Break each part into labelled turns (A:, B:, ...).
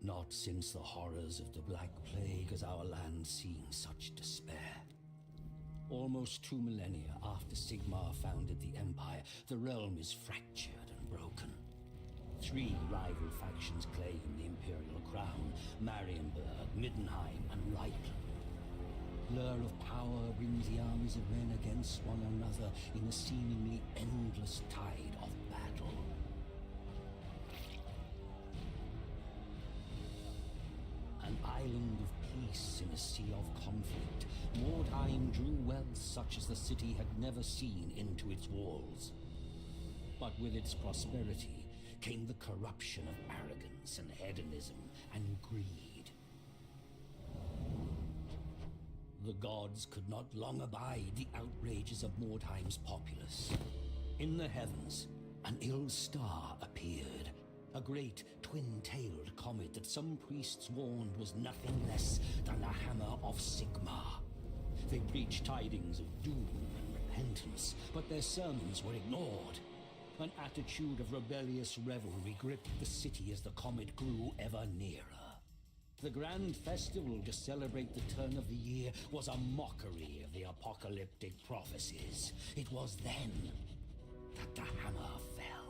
A: Not since the horrors of the Black Plague has our land seen such despair. Almost 2 millennia after Sigmar founded the Empire, the realm is fractured and broken. 3 rival factions claim the Imperial crown: Marienburg, Middenheim, and Reichland. Blur of power brings the armies of men against one another in a seemingly endless tide of battle. An island of peace in a sea of conflict, Mordheim drew wealth such as the city had never seen into its walls. But with its prosperity came the corruption of arrogance and hedonism and greed. The gods could not long abide the outrages of Mordheim's populace. In the heavens, an ill star appeared. A great twin-tailed comet that some priests warned was nothing less than the hammer of Sigmar. They preached tidings of doom and repentance, but their sermons were ignored. An attitude of rebellious revelry gripped the city as the comet grew ever nearer. The grand festival to celebrate the turn of the year was a mockery of the apocalyptic prophecies. It was then that the hammer fell.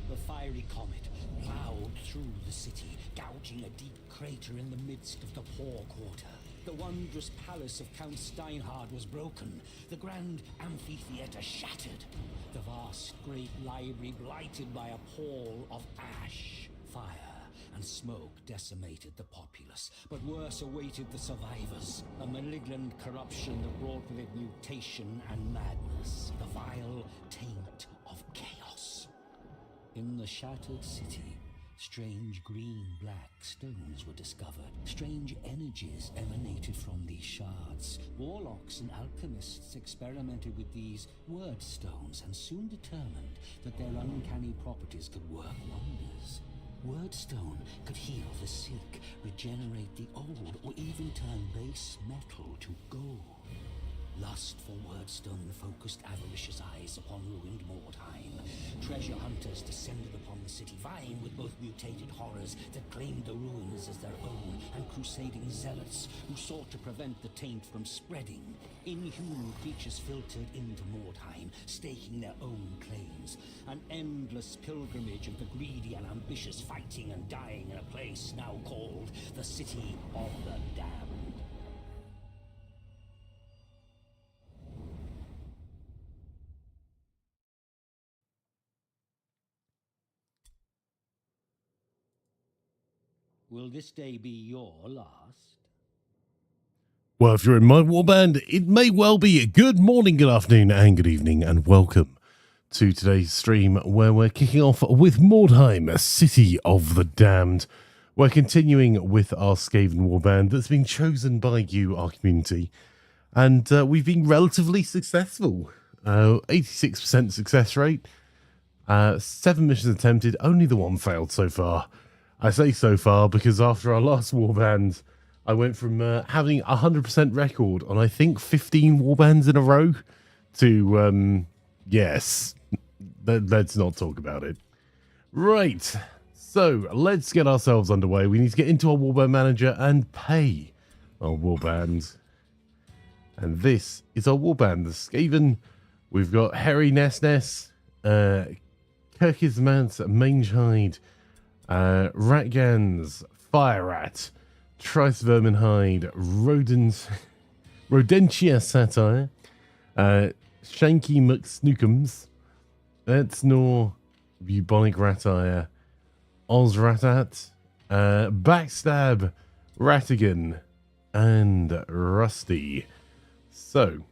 A: The fiery comet plowed through the city, gouging a deep crater in the midst of the poor quarter. The wondrous palace of Count Steinhard was broken, the grand amphitheater shattered, the vast great library blighted by a pall of ash. Fire and smoke decimated the populace, but worse awaited the survivors. A malignant corruption that brought with it mutation and madness, the vile taint of chaos. In the shattered city, strange green-black stones were discovered. Strange energies emanated from these shards. Warlocks and alchemists experimented with these Wyrdstones and soon determined that their uncanny properties could work wonders. Wyrdstone could heal the sick, regenerate the old, or even turn base metal to gold. Lust for Wyrdstone focused avaricious eyes upon ruined Mordheim. Treasure hunters descended upon the city, vying with both mutated horrors that claimed the ruins as their own, and crusading zealots who sought to prevent the taint from spreading. Inhuman creatures filtered into Mordheim, staking their own claims. An endless pilgrimage of the greedy and ambitious, fighting and dying in a place now called the City of the Damned. Will this day be your last?
B: Well, if you're in my warband, it may well be. Good morning, good afternoon, and good evening, and welcome to today's stream where we're kicking off with Mordheim, City of the Damned. We're continuing with our Skaven warband that's been chosen by you, our community, and we've been relatively successful. 86% success rate, 7 missions attempted, only the one failed so far. I say so far because after our last warband, I went from having 100% record on, I think, 15 warbands in a row to, yes, let's not talk about it. Right, so let's get ourselves underway. We need to get into our warband manager and pay our warband. And this is our warband, the Skaven. We've got Harry Ness, Kirkismans, Mangehide, Ratgans, Fire Rat, Trice Verminhide, Rodentia Satire, Shanky McSnookums, Etznor, Bubonic Ratire, Ozratat, Backstab, Ratigan, and Rusty. So,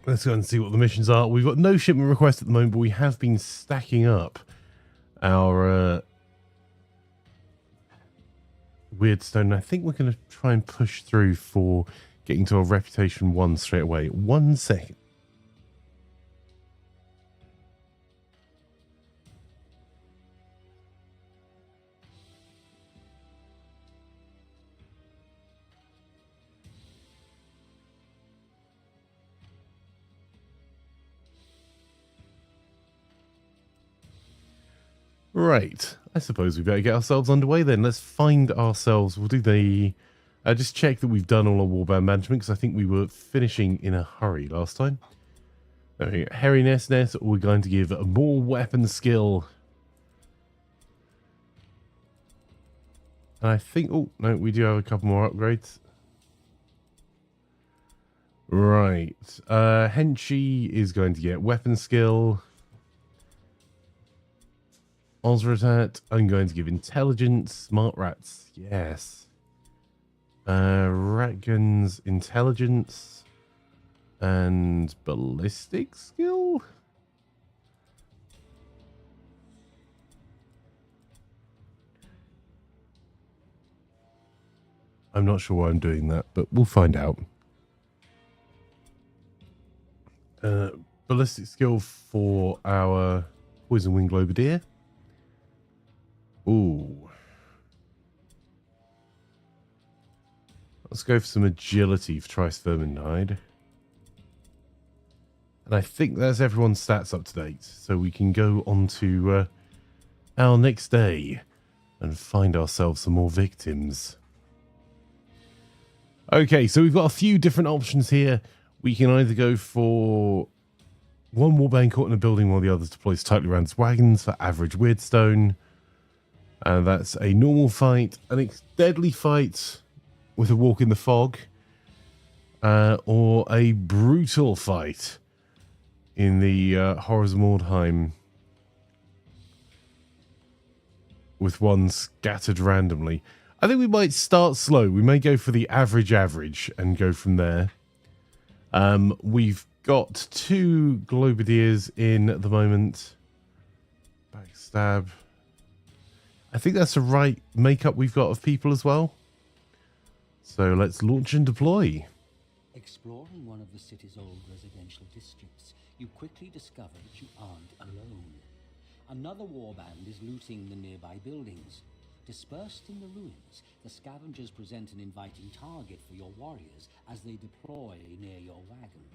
B: let's go and see what the missions are. We've got no shipment request at the moment, but we have been stacking up our Wyrdstone. I think we're going to try and push through for getting to a reputation 1 straight away. 1 second. Right. I suppose we better get ourselves underway then. Let's find ourselves. We'll do the... just check that we've done all our warband management, because I think we were finishing in a hurry last time. There we go. Hairy Nest. We're going to give more weapon skill. And I think... Oh, no, we do have a couple more upgrades. Right. Henchy is going to get weapon skill. Osratat, I'm going to give intelligence. Smart rats, yes. Ratgun's intelligence. And ballistic skill? I'm not sure why I'm doing that, but we'll find out. Ballistic skill for our Poison Wing Globadier. Ooh. Let's go for some agility for Trisverminide. And I think that's everyone's stats up to date. So we can go on to our next day and find ourselves some more victims. Okay, so we've got a few different options here. We can either go for one warband caught in a building while the others deploys tightly around its wagons for average Wyrdstone. And that's a normal fight, an deadly fight with a walk in the fog, or a brutal fight in the Horrors of Mordheim with one scattered randomly. I think we might start slow. We may go for the average and go from there. We've got 2 Globadiers in at the moment. Backstab. I think that's the right makeup we've got of people as well. So let's launch and deploy.
A: Exploring one of the city's old residential districts, you quickly discover that you aren't alone. Another warband is looting the nearby buildings. Dispersed in the ruins, the scavengers present an inviting target for your warriors as they deploy near your wagon.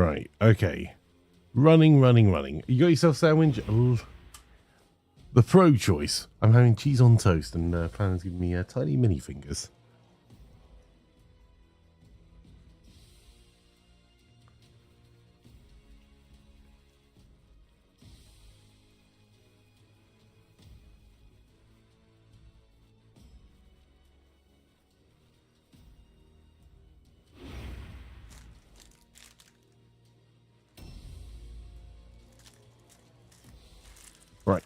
B: Right, okay. Running. You got yourself a sandwich? The pro choice. I'm having cheese on toast, and Planner's giving me tiny mini fingers. Right.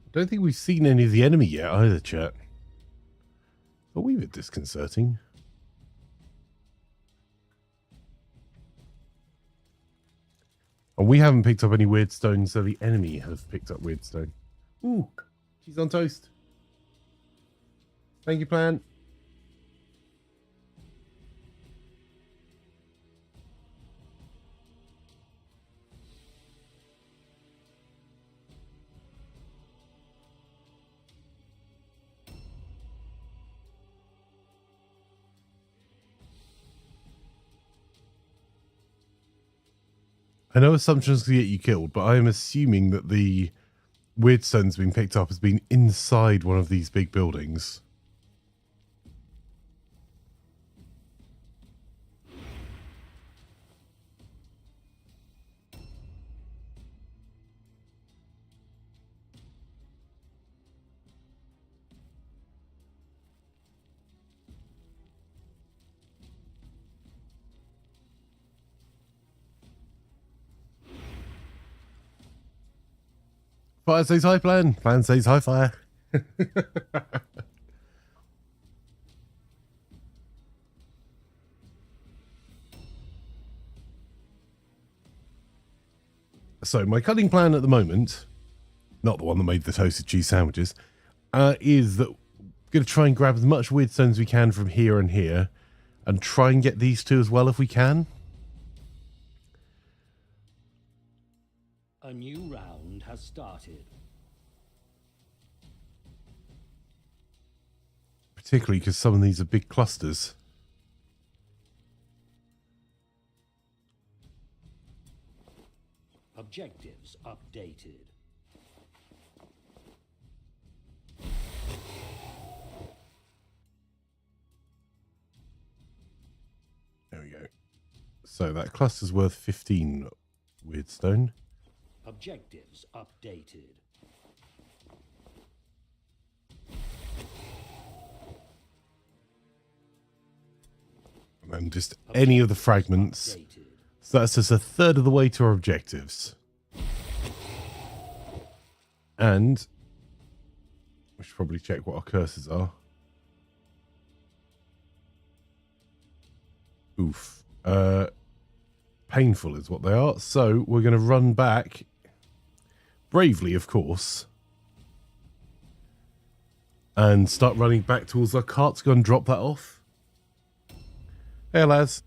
B: I don't think we've seen any of the enemy yet either, chat. Are we a bit disconcerting? And we haven't picked up any Wyrdstone, so the enemy has picked up Wyrdstone. Ooh, cheese on toast. Thank you, Plan. I know assumptions can get you killed, but I am assuming that the Wyrdstone's been picked up has been inside one of these big buildings. Fire says hi, Plan. Plan says hi, Fire. So my cutting plan at the moment, not the one that made the toasted cheese sandwiches, is that we're going to try and grab as much Wyrdstone as we can from here and here, and try and get these two as well if we can.
A: A new round has started.
B: Particularly because some of these are big clusters.
A: Objectives updated.
B: There we go. So that cluster's worth 15 Wyrdstone.
A: Objectives updated.
B: And then just any of the fragments.
A: Updated.
B: So that's just a third of the way to our objectives. And we should probably check what our curses are. Oof. Painful is what they are. So we're going to run back. Bravely, of course. And start running back towards our cart to go and drop that off. Hey, lads.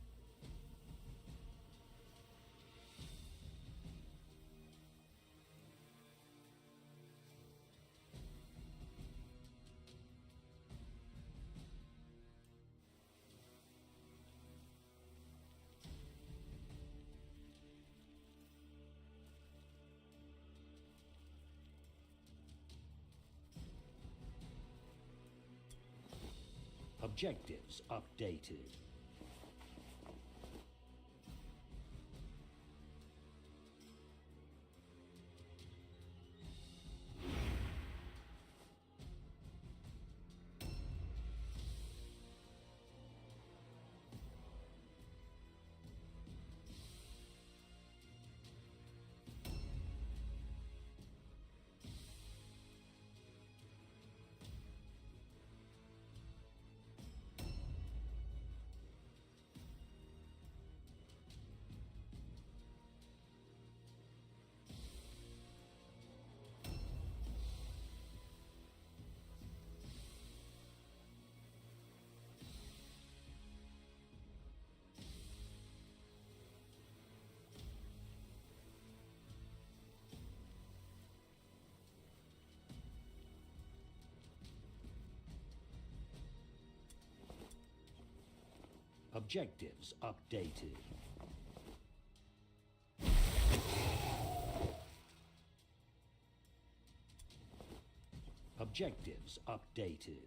A: Objectives updated. Objectives updated. Objectives updated.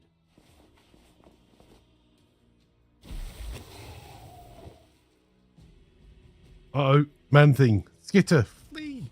B: Uh-oh, man thing. Skitter, flee.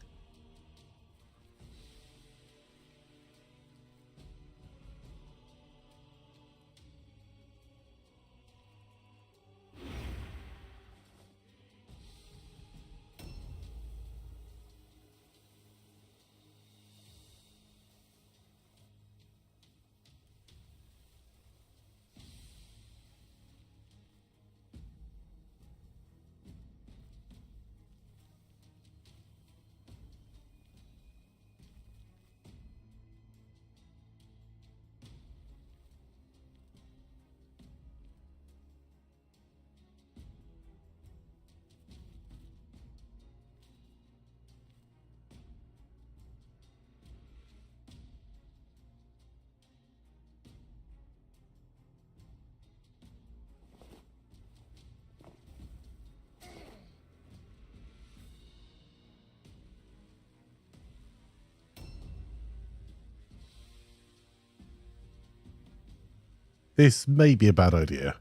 B: This may be a bad idea.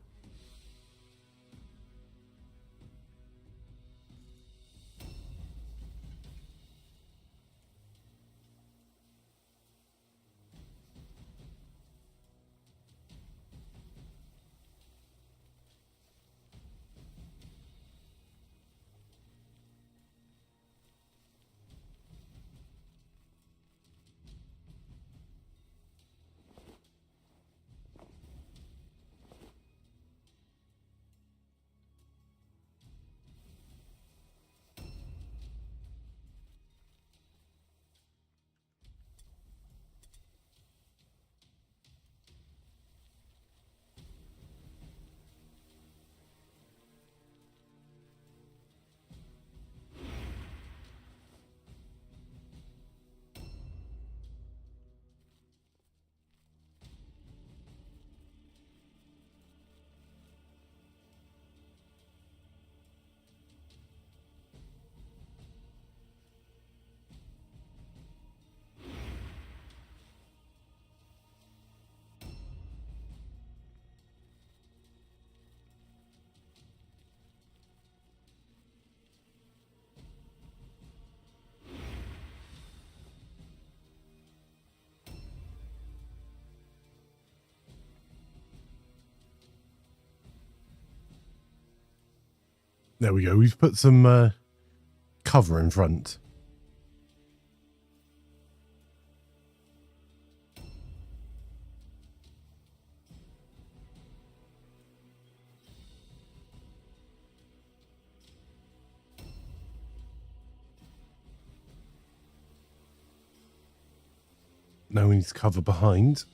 B: There we go. We've put some cover in front. Now we need to cover behind.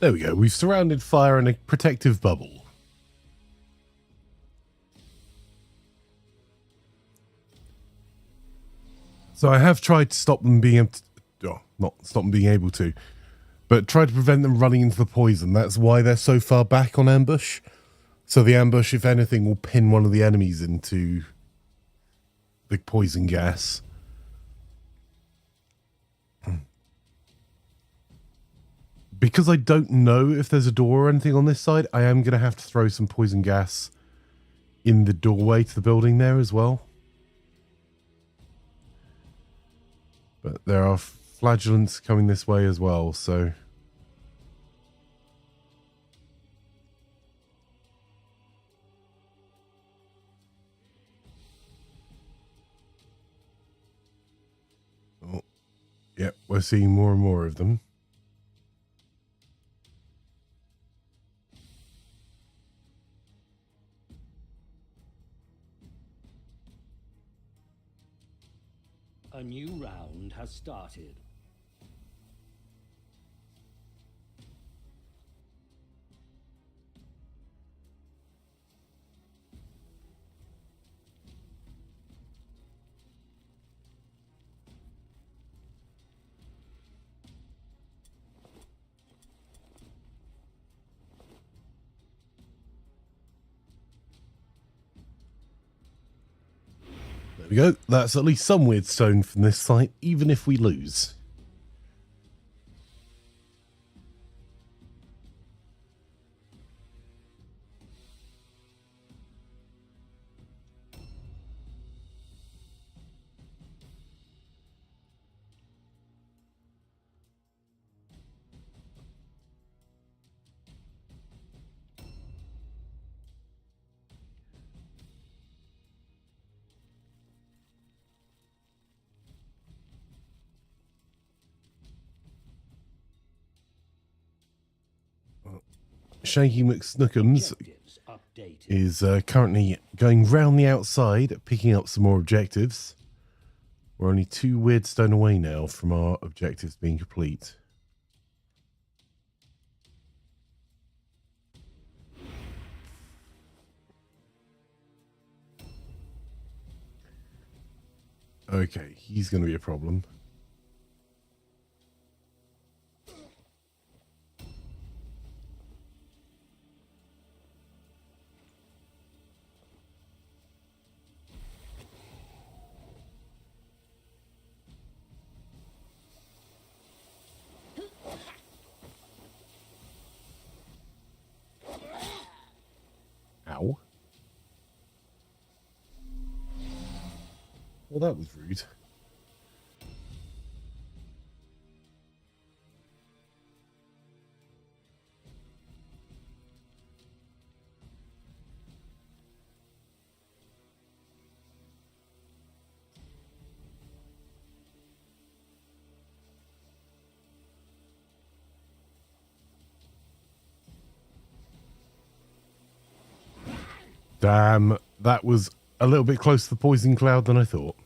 B: There we go. We've surrounded fire in a protective bubble. So I have tried to stop them being able to, not stop them being able to, but try to prevent them running into the poison. That's why they're so far back on ambush. So the ambush, if anything, will pin one of the enemies into the poison gas. Because I don't know if there's a door or anything on this side, I am going to have to throw some poison gas in the doorway to the building there as well. But there are flagellants coming this way as well, so... Oh, yep, we're seeing more and more of them.
A: A new round has started.
B: There we go. That's at least some Wyrdstone from this site, even if we lose. Shaky McSnookums
A: Objectives updated.
B: is currently going round the outside, picking up some more objectives. We're only 2 Wyrdstone away now from our objectives being complete. Okay, he's going to be a problem. Ow. Well, that was rude. Damn, that was a little bit close to the poison cloud than I thought.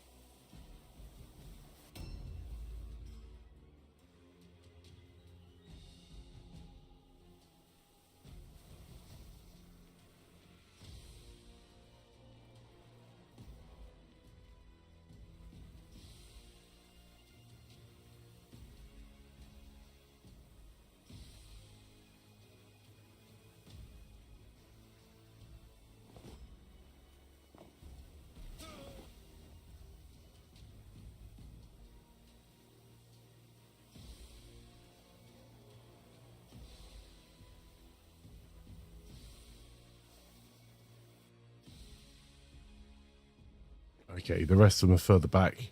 B: Okay, the rest of them are further back.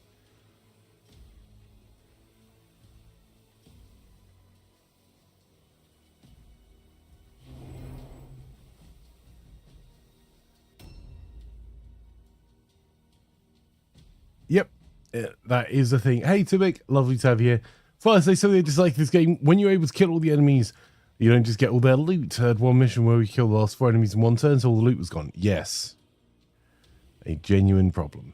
B: Yep, that is the thing. Hey, Timmick, lovely to have you here. First, I say something just like this game. When you're able to kill all the enemies, you don't just get all their loot. I had one mission where we killed the last 4 enemies in one turn, so all the loot was gone. Yes. A genuine problem.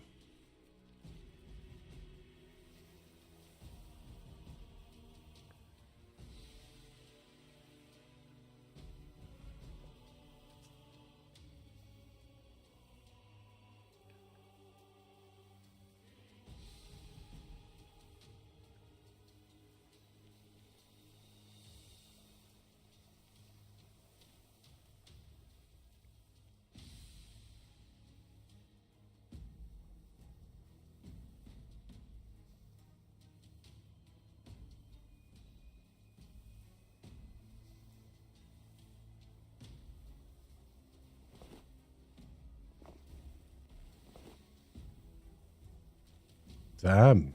B: Damn.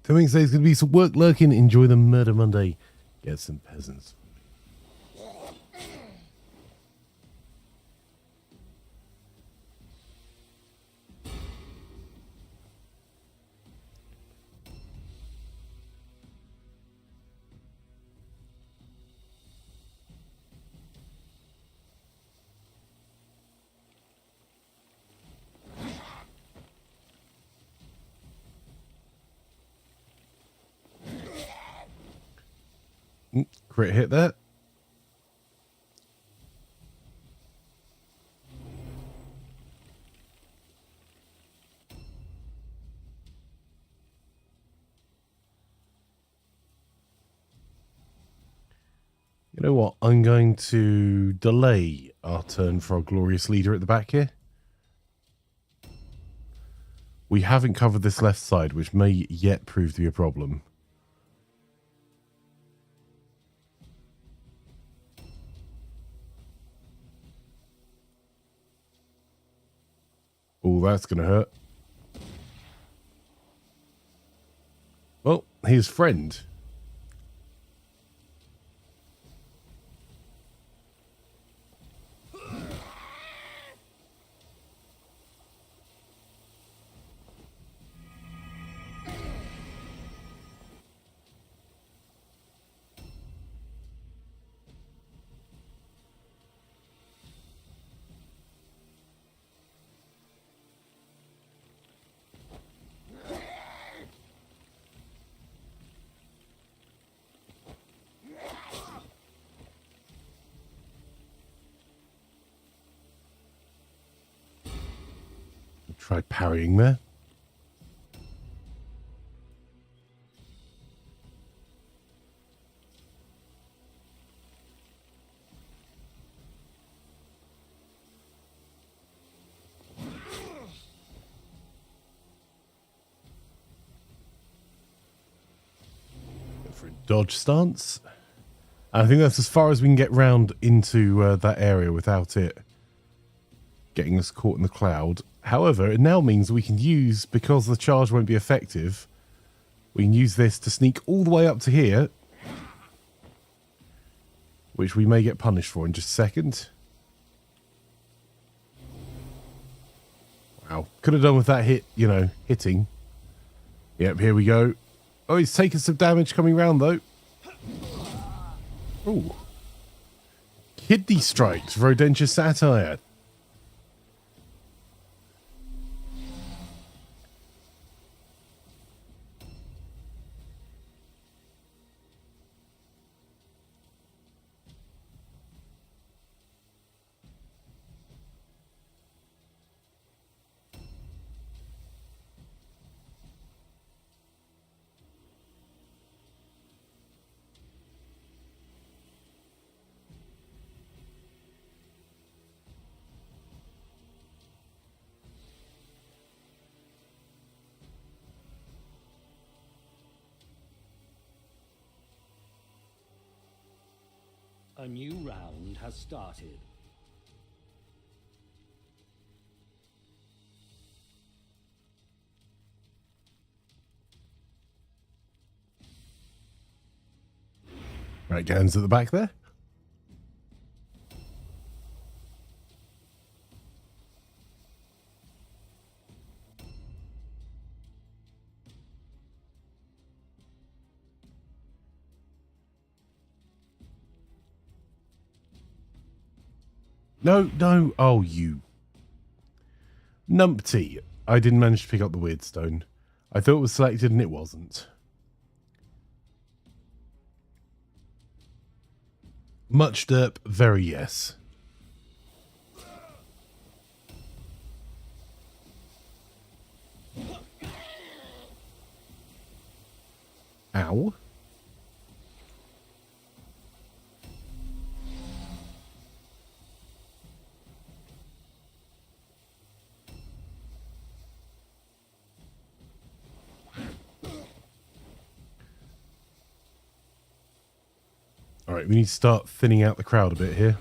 B: Timmick says going to be some work lurking. Enjoy the Murder Monday. Get some peasants. Crit hit there. You know what? I'm going to delay our turn for our glorious leader at the back here. We haven't covered this left side, which may yet prove to be a problem. Oh, that's going to hurt. Well, his friend. Try parrying there. Go for a dodge stance. I think that's as far as we can get round into that area without it getting us caught in the cloud. However, it now means we can use, because the charge won't be effective, we can use this to sneak all the way up to here, which we may get punished for in just a second. Wow. Could have done with that hit, you know, hitting. Yep, here we go. Oh, he's taking some damage coming round, though. Ooh. Kidney strikes, Rodentious satire.
A: A new round has started.
B: Right, Gans at the back there. No, no. Oh, you numpty. I didn't manage to pick up the Wyrdstone. I thought it was selected and it wasn't. Much derp, very yes. Ow. All right, we need to start thinning out the crowd a bit here.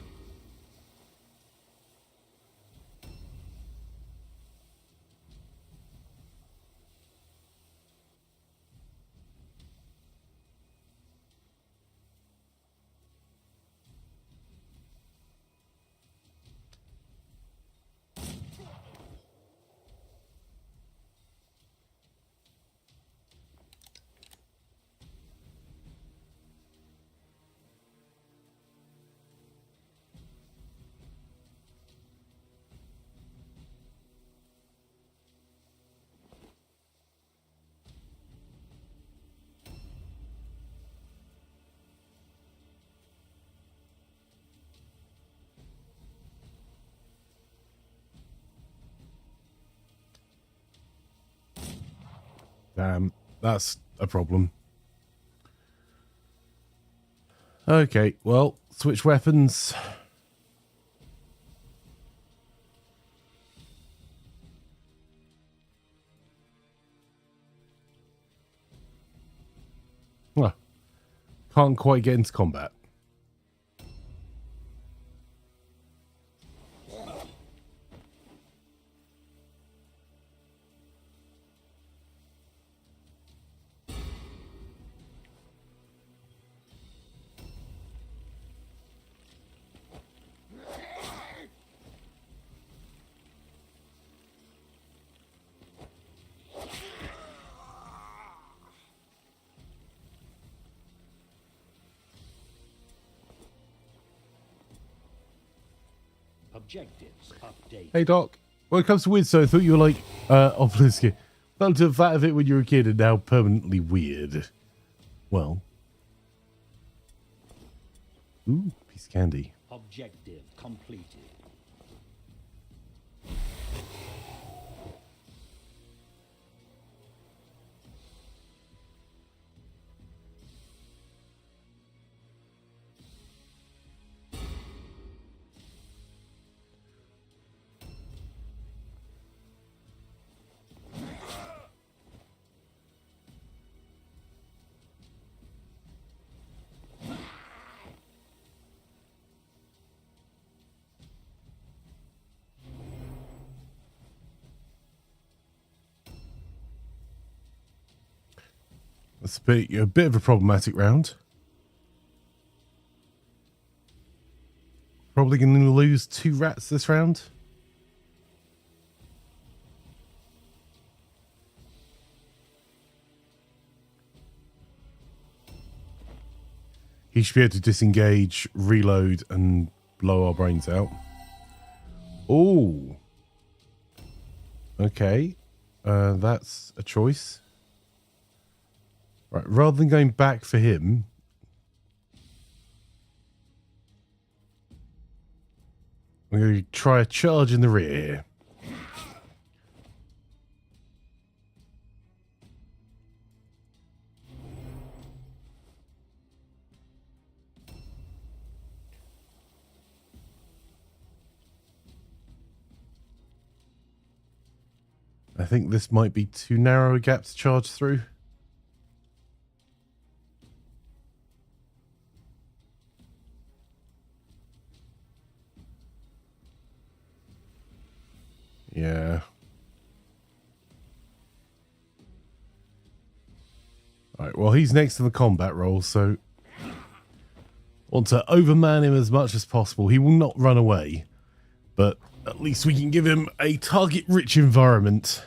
B: Damn, that's a problem. Okay, well, switch weapons. Well, can't quite get into combat.
A: Objectives update.
B: Hey Doc, when it comes to Wyrdstone, I thought you were like, obviously, fell to the fat of it when you were a kid and now permanently weird. Well. Ooh, piece of candy.
A: Objective completed.
B: That's a bit of a problematic round. Probably going to lose 2 rats this round. He should be able to disengage, reload, and blow our brains out. Oh. Okay. That's a choice. Right, rather than going back for him, I'm going to try a charge in the rear. I think this might be too narrow a gap to charge through. Yeah. Alright, well, he's next to the combat roll, so want to overman him as much as possible. He will not run away, but at least we can give him a target-rich environment.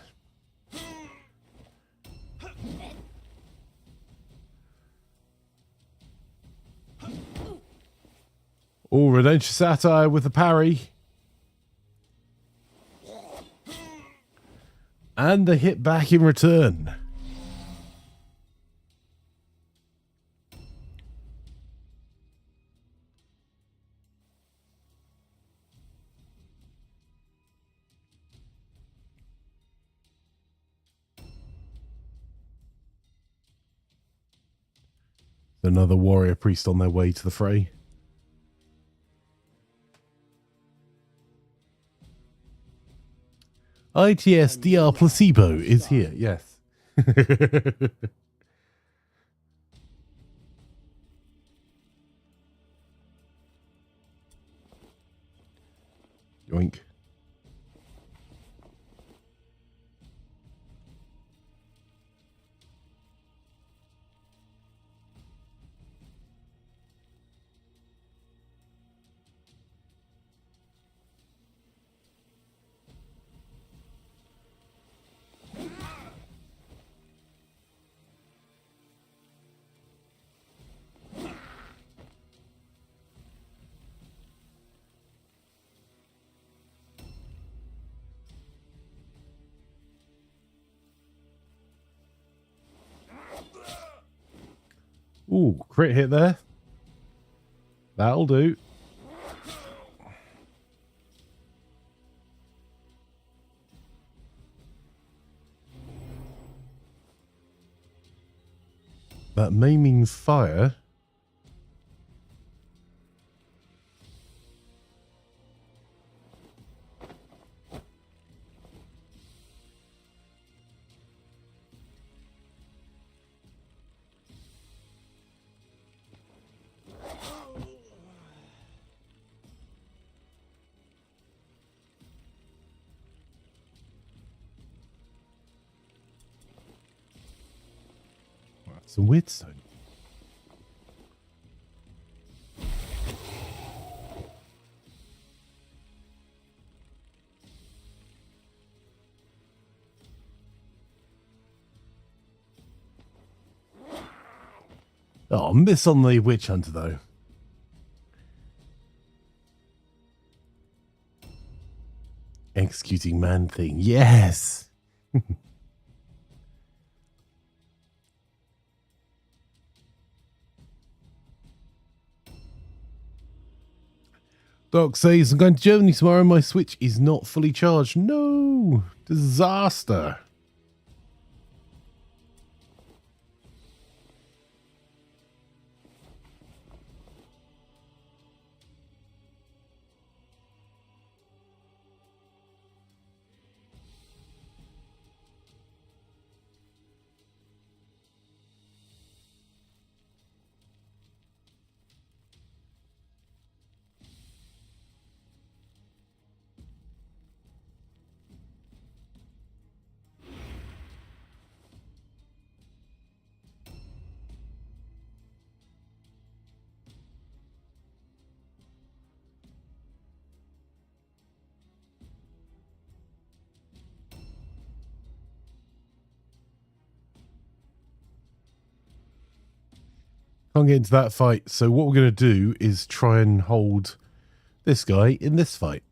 B: Oh, Redemption Satire with a parry. And the hit back in return. Another warrior priest on their way to the fray. ITS DR Placebo is here, yes. Yoink. Ooh, crit hit there. That'll do. That may mean fire. That's a Wyrdstone. Oh, miss on the witch hunter though. Executing man thing. Yes. Doc says, I'm going to Germany tomorrow. My Switch is not fully charged. No. Disaster. Can't get into that fight. So what we're going to do is try and hold this guy in this fight.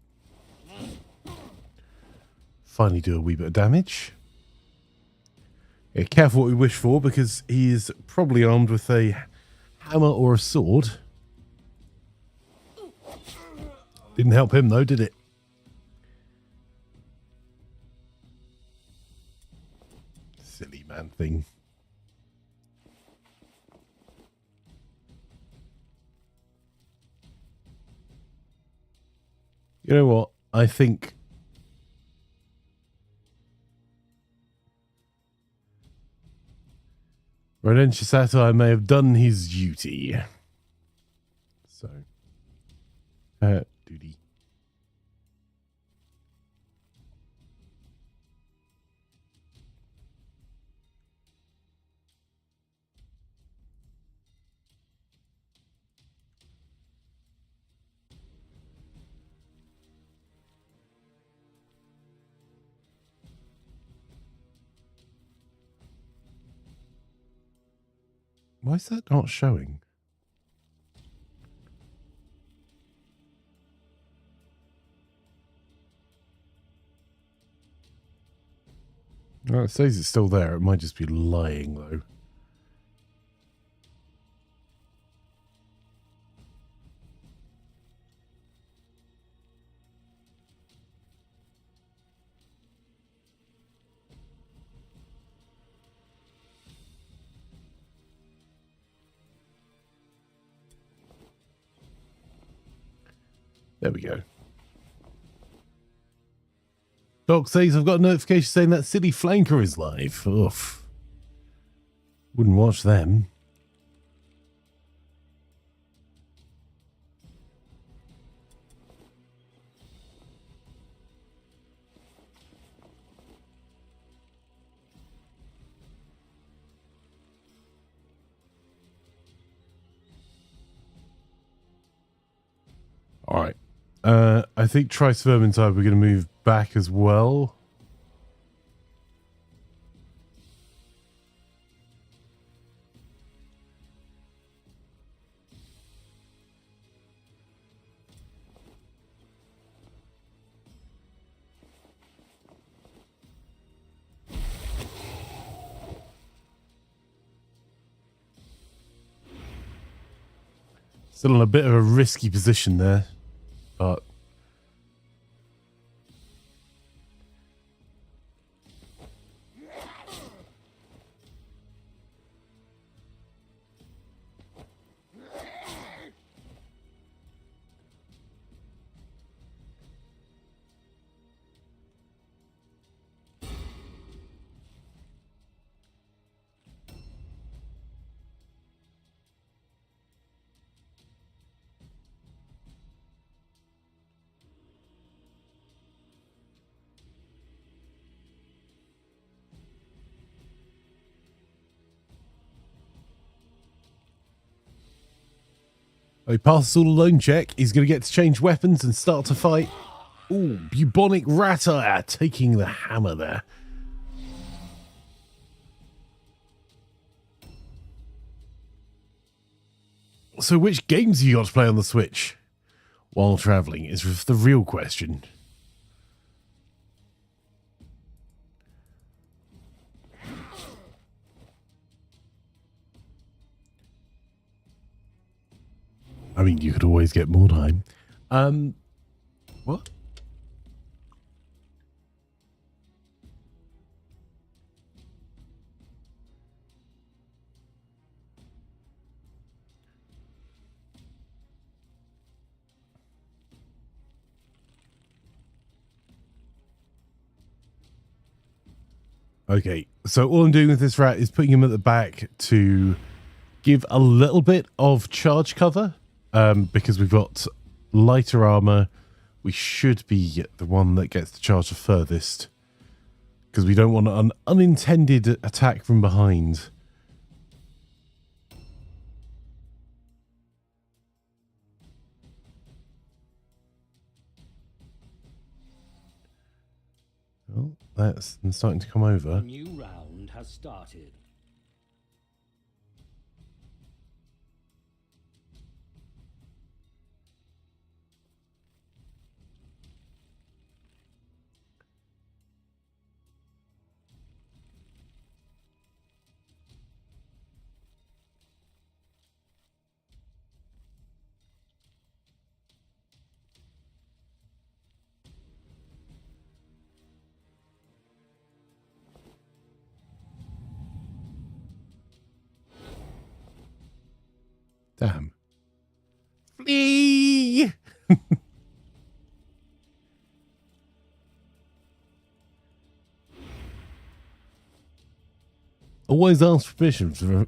B: Finally do a wee bit of damage. Yeah, careful what we wish for, because he is probably armed with a hammer or a sword. Didn't help him though, did it? Silly man thing. You know what? I think Renentia Satire may have done his duty. So, duty. Why is that not showing? Well, it says it's still there. It might just be lying, though. There we go. Doc says, I've got a notification saying that silly flanker is live. Oof. Wouldn't watch them. All right. I think Trice Vermintide we're going to move back as well. Still in a bit of a risky position there, but He passes all alone check. He's going to get to change weapons and start to fight. Ooh, bubonic rat taking the hammer there. So which games have you got to play on the Switch while traveling is the real question. I mean, you could always get Mordheim. What? Okay, so all I'm doing with this rat is putting him at the back to give a little bit of charge cover, because we've got lighter armor. We should be the one that gets the charge the furthest, because we don't want an unintended attack from behind. Well, that's starting to come over.
A: A new round has started.
B: Damn. Flee! Always ask permission to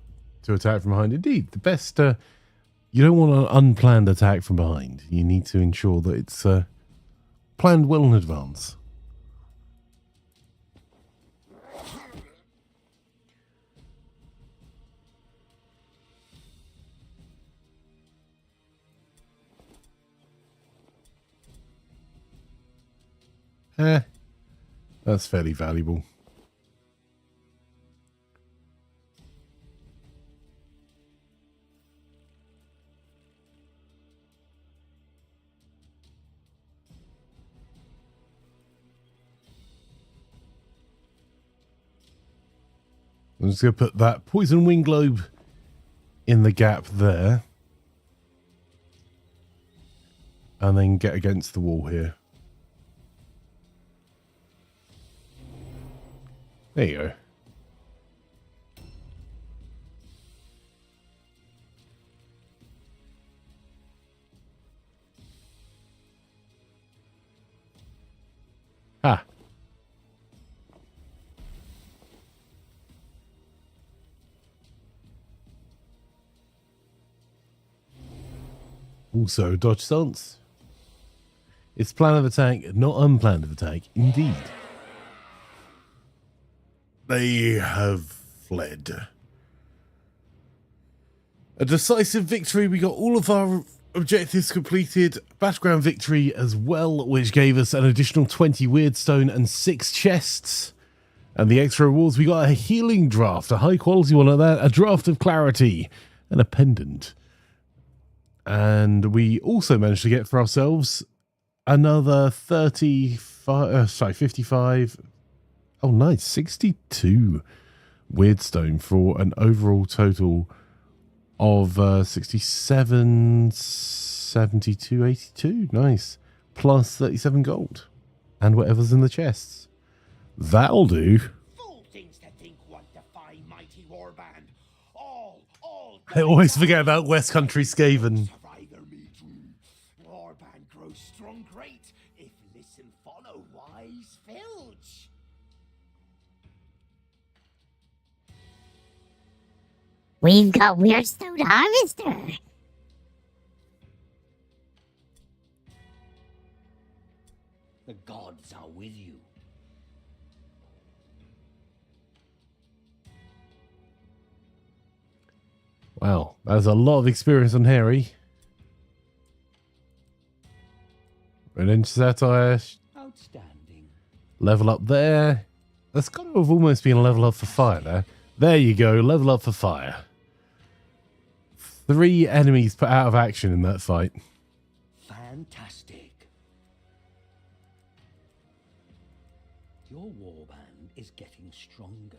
B: attack from behind. Indeed, the best... you don't want an unplanned attack from behind. You need to ensure that it's planned well in advance. That's fairly valuable. I'm just going to put that poison wing globe in the gap there. And then get against the wall here. There you go. Ha. Also, dodge stance. It's plan of attack, not unplanned of attack, indeed. They have fled. A decisive victory. We got all of our objectives completed. Battleground victory as well, which gave us an additional 20 Wyrdstone and 6 chests. And the extra rewards, we got a healing draft, a high quality one at that, a draft of clarity, and a pendant. And we also managed to get for ourselves another 55. Oh, nice. 62 Wyrdstone for an overall total of 67, 72, 82. Nice. Plus 37 gold. And whatever's in the chests. That'll do.
C: Fool things to think what defy mighty Warband. All
B: I always forget about West Country Skaven.
C: survivor me too. Warband grows strong great if listen follow wise filch.
D: We've got Wyrdstone Harvester.
A: The gods are with you.
B: Wow, that's a lot of experience on Harry. Revenge Satire.
A: Outstanding.
B: Level up there. That's got to have almost been a level up for fire there. There you go, level up for fire. 3 enemies put out of action in that fight.
A: Fantastic. Your warband is getting stronger.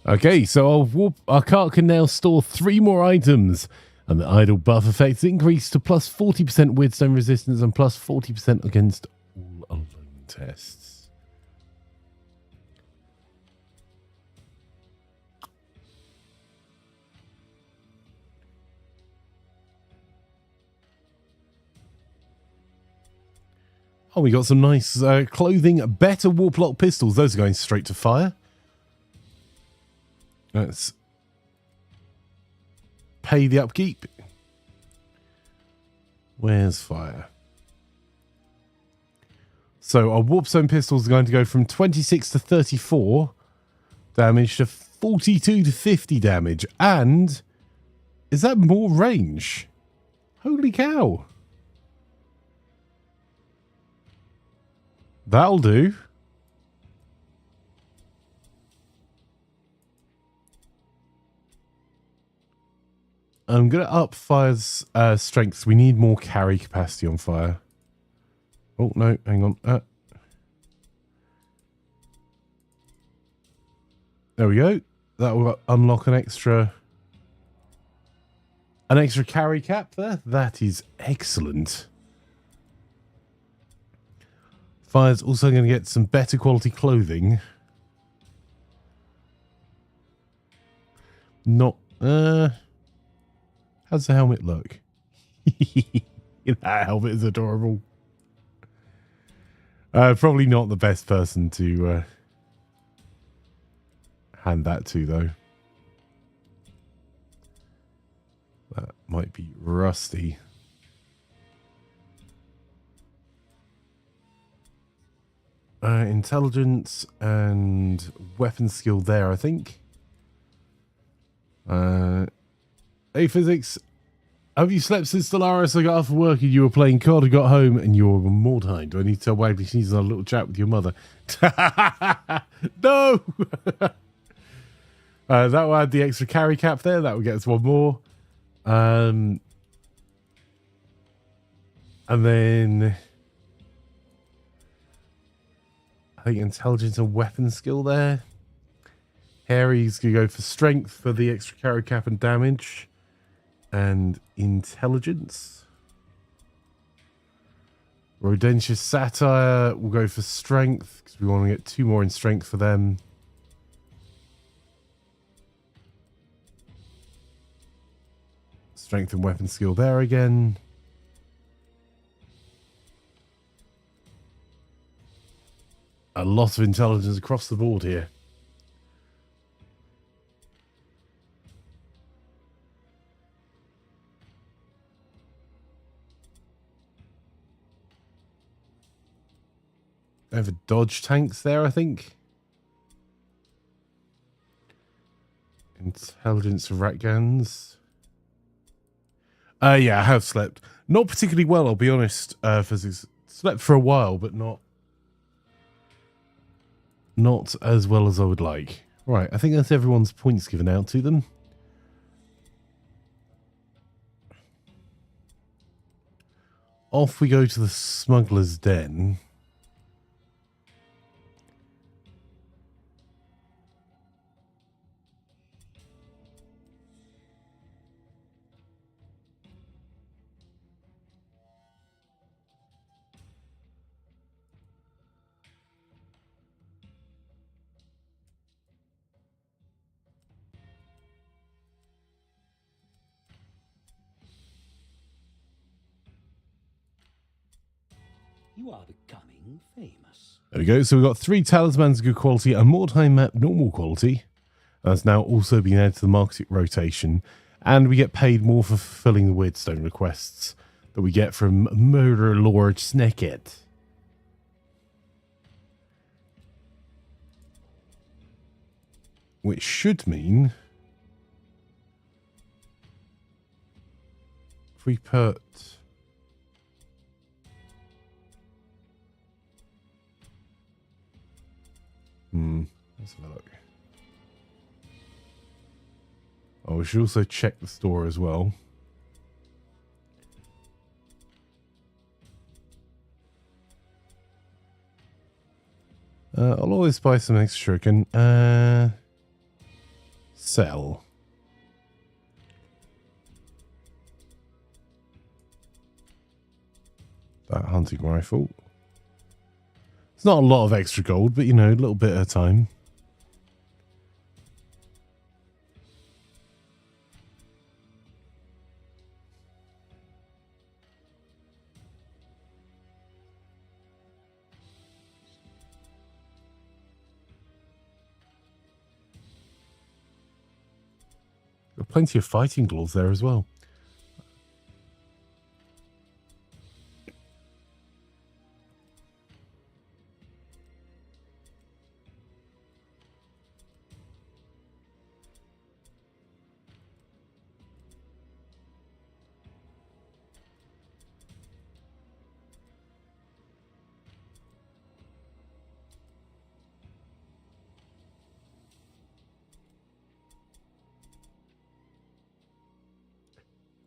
B: Okay, so our cart can now store 3 more items. And the idle buff effects increase to plus 40% Wyrdstone resistance and plus 40% against all alone tests. Oh, we got some nice clothing, better warp lock pistols. Those are going straight to fire. Let's pay the upkeep. Where's fire? So our Warpstone pistols are going to go from 26 to 34 damage to 42 to 50 damage. And is that more range? Holy cow. That'll do. I'm going to up fire's strength. We need more carry capacity on fire. Oh, no, hang on. There we go. That will unlock an extra carry cap there. That is excellent. Fire's also going to get some better quality clothing. Not... How's the helmet look? That helmet is adorable. Probably not the best person to hand that to, though. That might be rusty. Intelligence and weapon skill there, I think. Hey, Physics. Have you slept since Stellaris? I got off work and you were playing COD, got home and you were Mordheim. Do I need to tell Wagley she needs a little chat with your mother? No! That will add the extra carry cap there. That will get us 1 more. And then... I think intelligence and weapon skill there. Harry's going to go for strength for the extra carry cap and damage. And intelligence. Rodentious Satire will go for strength because we want to get 2 more in strength for them. Strength and weapon skill there again. A lot of intelligence across the board here. I have a dodge tanks there, I think. Intelligence of rat guns. Yeah, I have slept. Not particularly well, I'll be honest. Physics. Slept for a while, but not as well as I would like. Right, I think that's everyone's points given out to them. Off we go to the smuggler's den.
A: You are becoming famous.
B: There we go. So we've got 3 talismans of good quality, a Mordheim map normal quality. That's now also been added to the market rotation. And we get paid more for fulfilling the Wyrdstone requests that we get from Murder Lord Sneckhead. Which should mean if we put Let's have a look. Oh, we should also check the store as well. I'll always buy some extra. Can sell. That hunting rifle. It's not a lot of extra gold, but you know, a little bit at a time. Got plenty of fighting gloves there as well.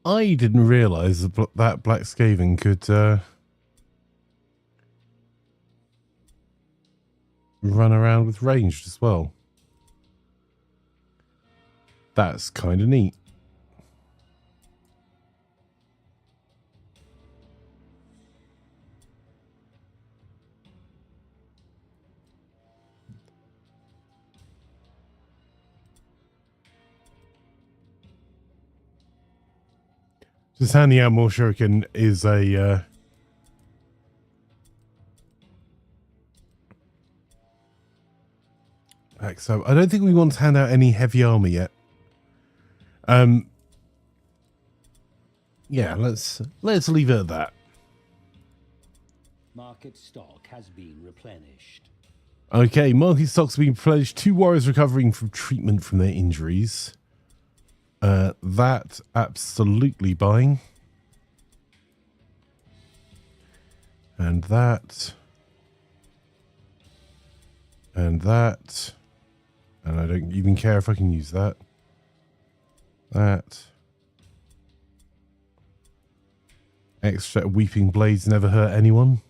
B: I didn't realise that black scavenge could run around with ranged as well. That's kind of neat. Just handing out more shuriken is a so I don't think we want to hand out any heavy armor yet. Yeah, let's leave it at that.
A: Market stock has been replenished.
B: Okay, market stock's been replenished. 2 warriors recovering from treatment from their injuries. That absolutely buying. And that. And that. And I don't even care if I can use that. That. Extra weeping blades never hurt anyone.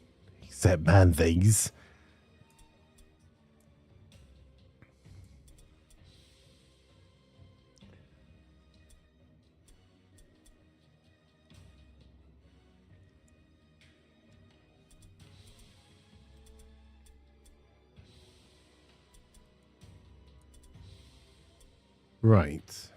B: Except man things. Right.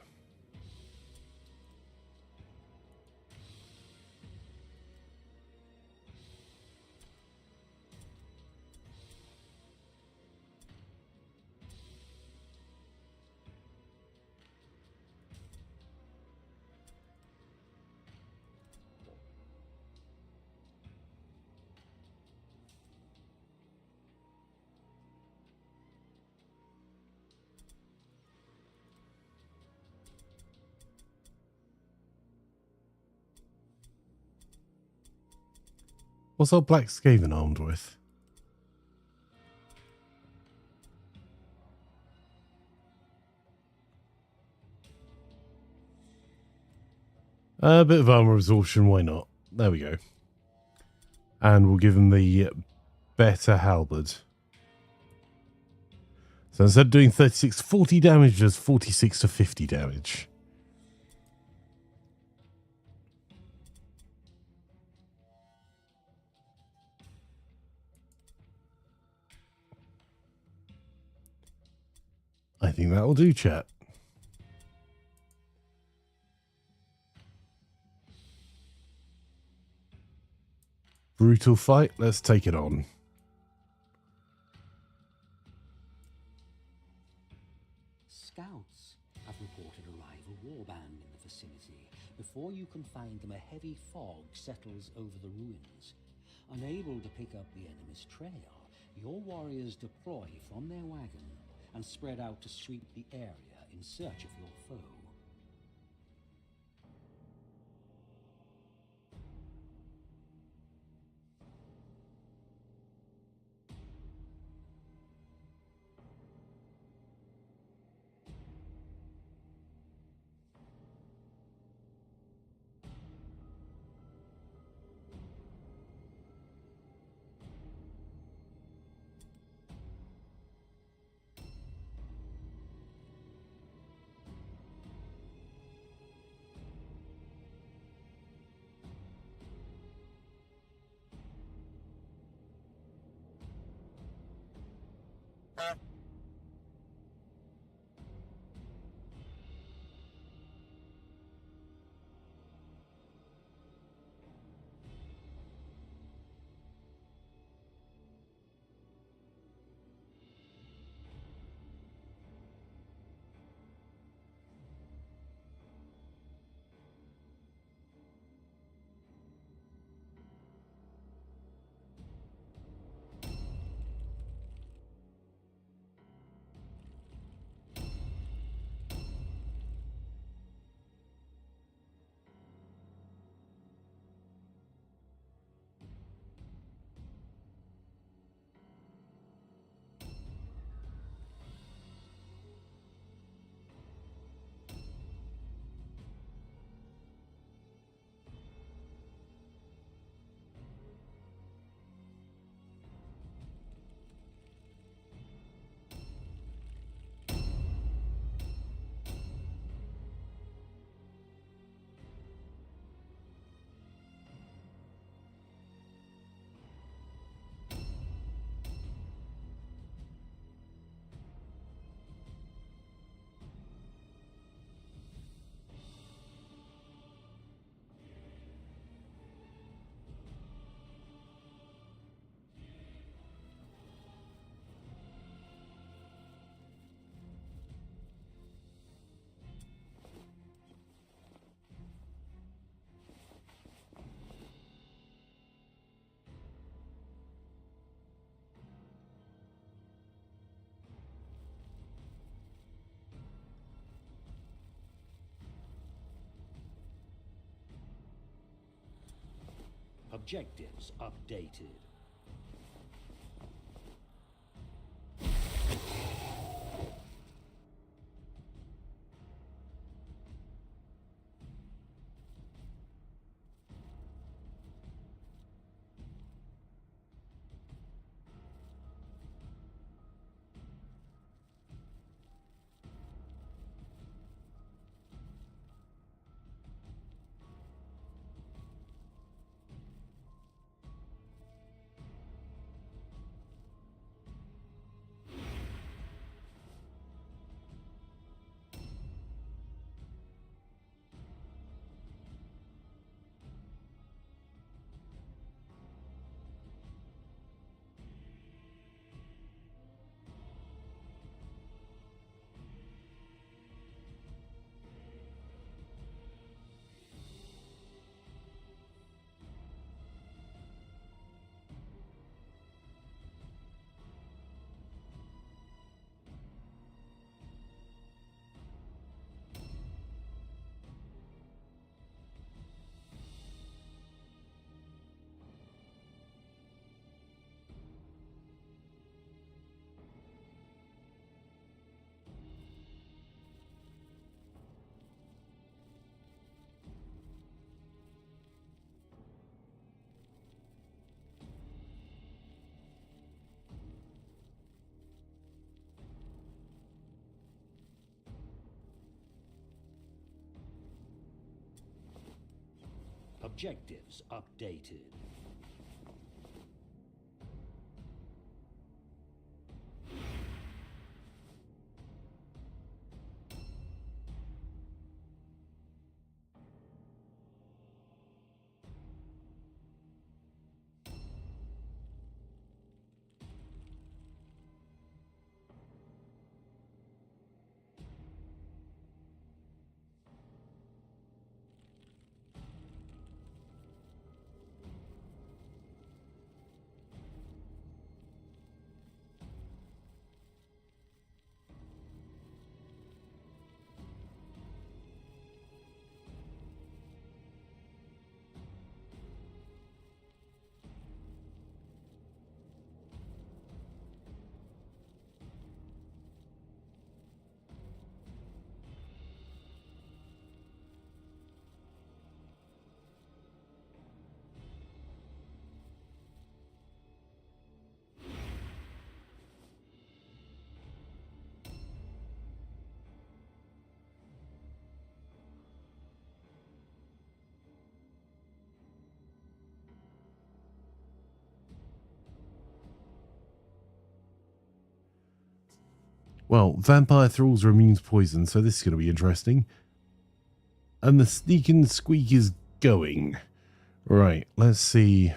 B: What's our black Skaven armed with? A bit of armor absorption, why not? There we go. And we'll give him the better halberd. So instead of doing 36 to 40 damage, does 46 to 50 damage. I think that will do, chat. Brutal fight. Let's take it on.
A: Scouts have reported a rival warband in the vicinity. Before you can find them, a heavy fog settles over the ruins. Unable to pick up the enemy's trail, your warriors deploy from their wagon and spread out to sweep the area in search of your foe. Objectives updated. Objectives updated.
B: Well, vampire thralls are immune to poison, so this is going to be interesting. And the sneak and squeak is going. Right, let's see.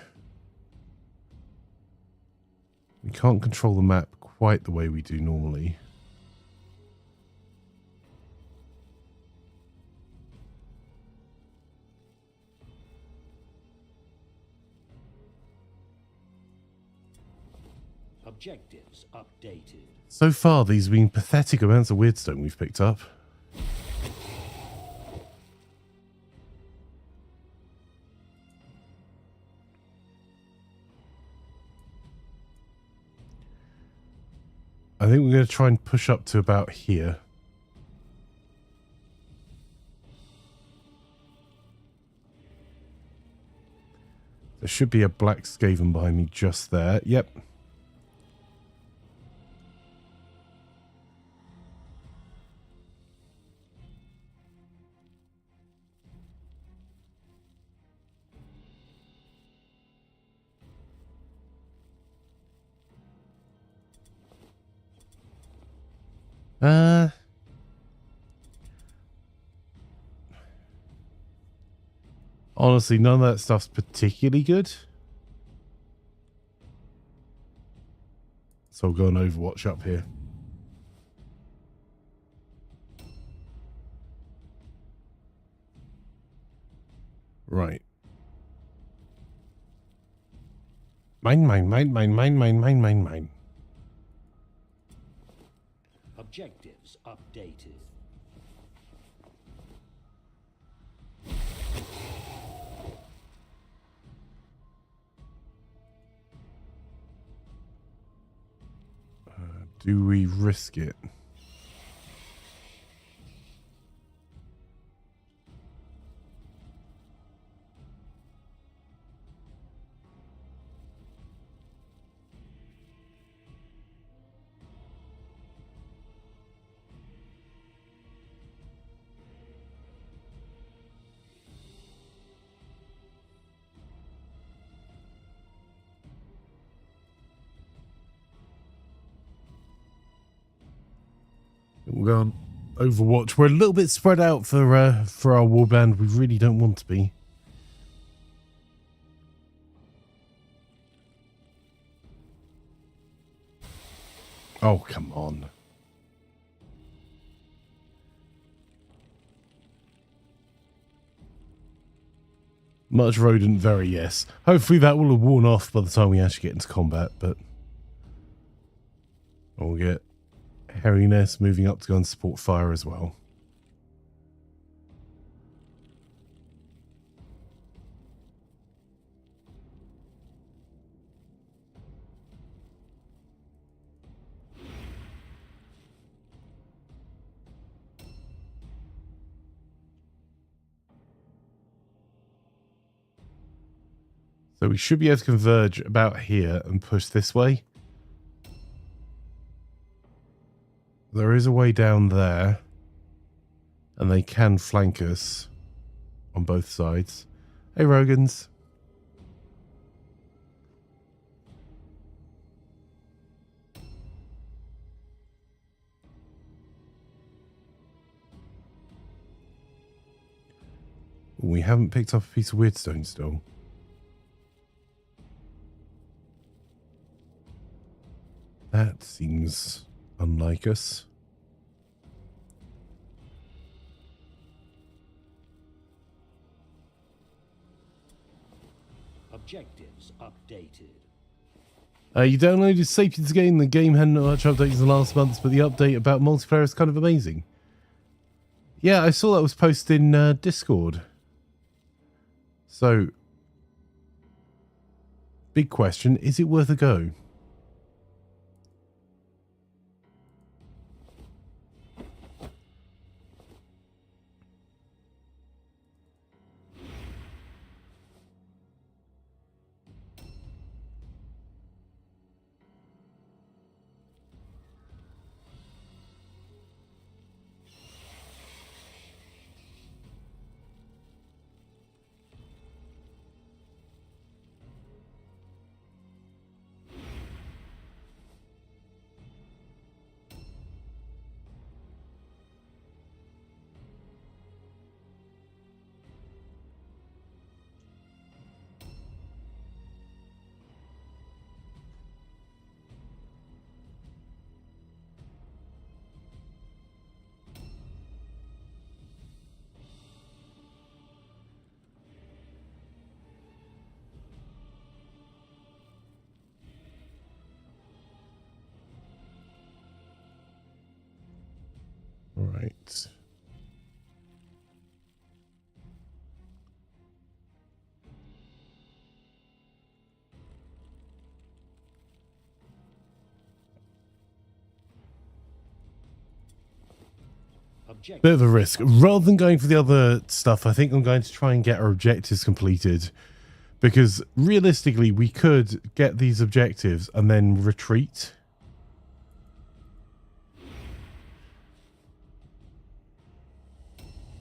B: We can't control the map quite the way we do normally.
A: Objectives updated.
B: So far, these have been pathetic amounts of Wyrdstone we've picked up. I think we're going to try and push up to about here. There should be a black Skaven behind me just there. Yep. Honestly, none of that stuff's particularly good. So I'll go on Overwatch up here. Right. Mine.
A: Objectives updated.
B: Do we risk it? We'll go on Overwatch. We're a little bit spread out for our warband. We really don't want to be. Oh, come on. Much rodent, very yes. Hopefully that will have worn off by the time we actually get into combat, but we'll get Hairiness moving up to go and support fire as well. So we should be able to converge about here and push this way. There is a way down there. And they can flank us on both sides. Hey, Rogans. We haven't picked up a piece of Wyrdstone still. That seems unlike us.
A: Objectives updated.
B: You downloaded Sapiens game. The game hadn't much updates in the last months, but the update about multiplayer is kind of amazing. Yeah, I saw that was posted in Discord. So, big question, is it worth a go? Right. Bit of a risk. Rather than going for the other stuff, I think I'm going to try and get our objectives completed. Because realistically, we could get these objectives and then retreat.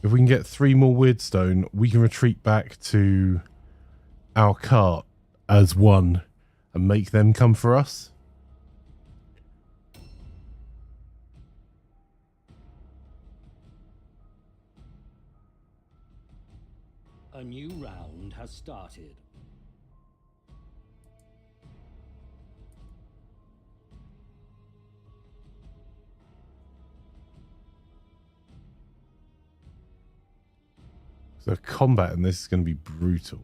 B: If we can get 3 more Wyrdstone, we can retreat back to our cart as one and make them come for us.
A: A new round has started.
B: So combat in this is going to be brutal.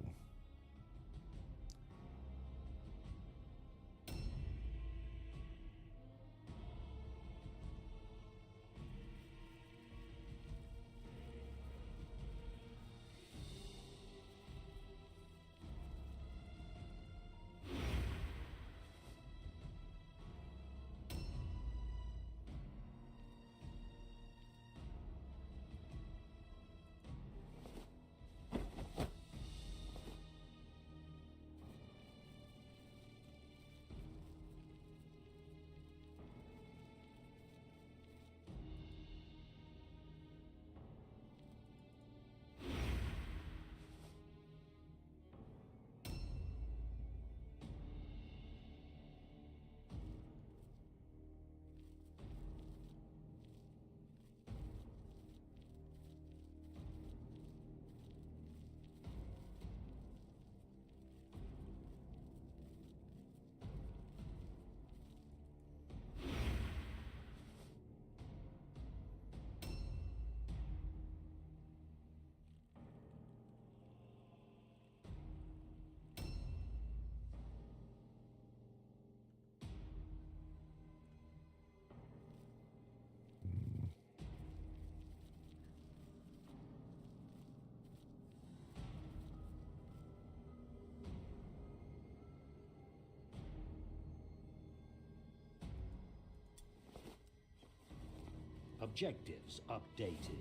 A: Objectives updated.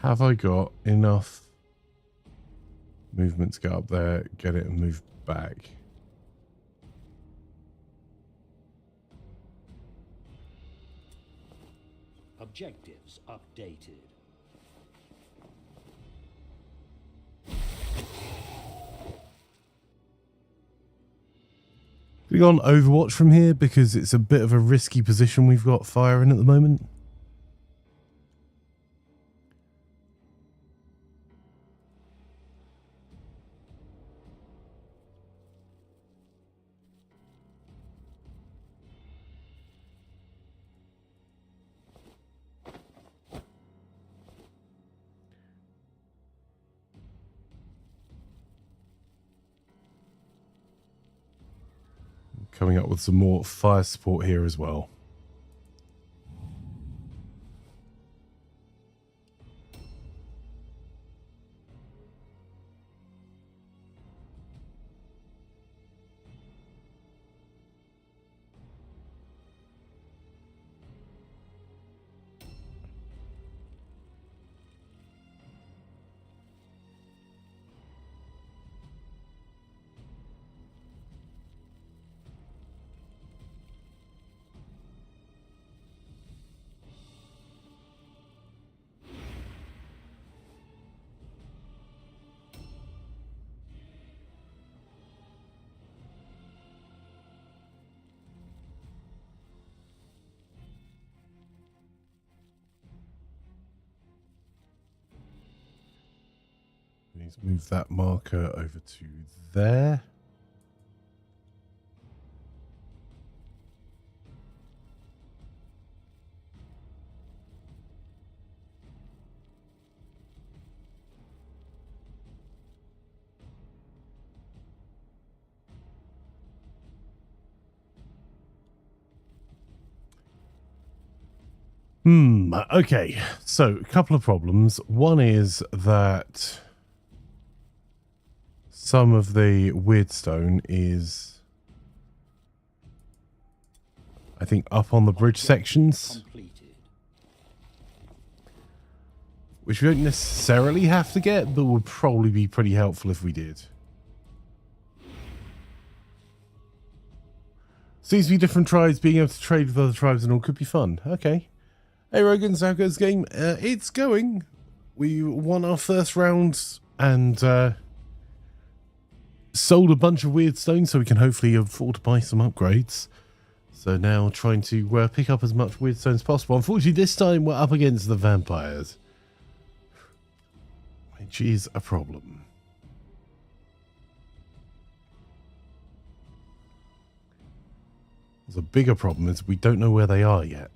B: Have I got enough movement to get up there, get it and move back?
A: Objectives updated.
B: We go on Overwatch from here because it's a bit of a risky position we've got fire in at the moment. Coming up with some more fire support here as well. Let's move that marker over to there. Okay, so a couple of problems. One is that some of the Wyrdstone is, I think, up on the bridge sections, which we don't necessarily have to get, but would probably be pretty helpful if we did. Seems to be different tribes, being able to trade with other tribes and all could be fun. Okay. Hey Rogans, how goes the game? It's going. We won our first round and sold a bunch of Wyrdstone so we can hopefully afford to buy some upgrades. So now trying to pick up as much Wyrdstone as possible. Unfortunately, this time we're up against the vampires, which is a problem. The bigger problem is we don't know where they are yet.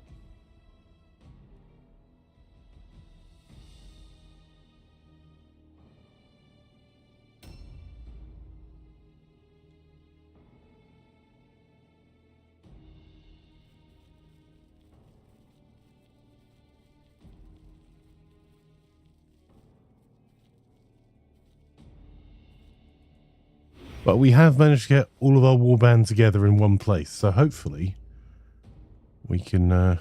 B: But we have managed to get all of our warband together in one place, so hopefully we can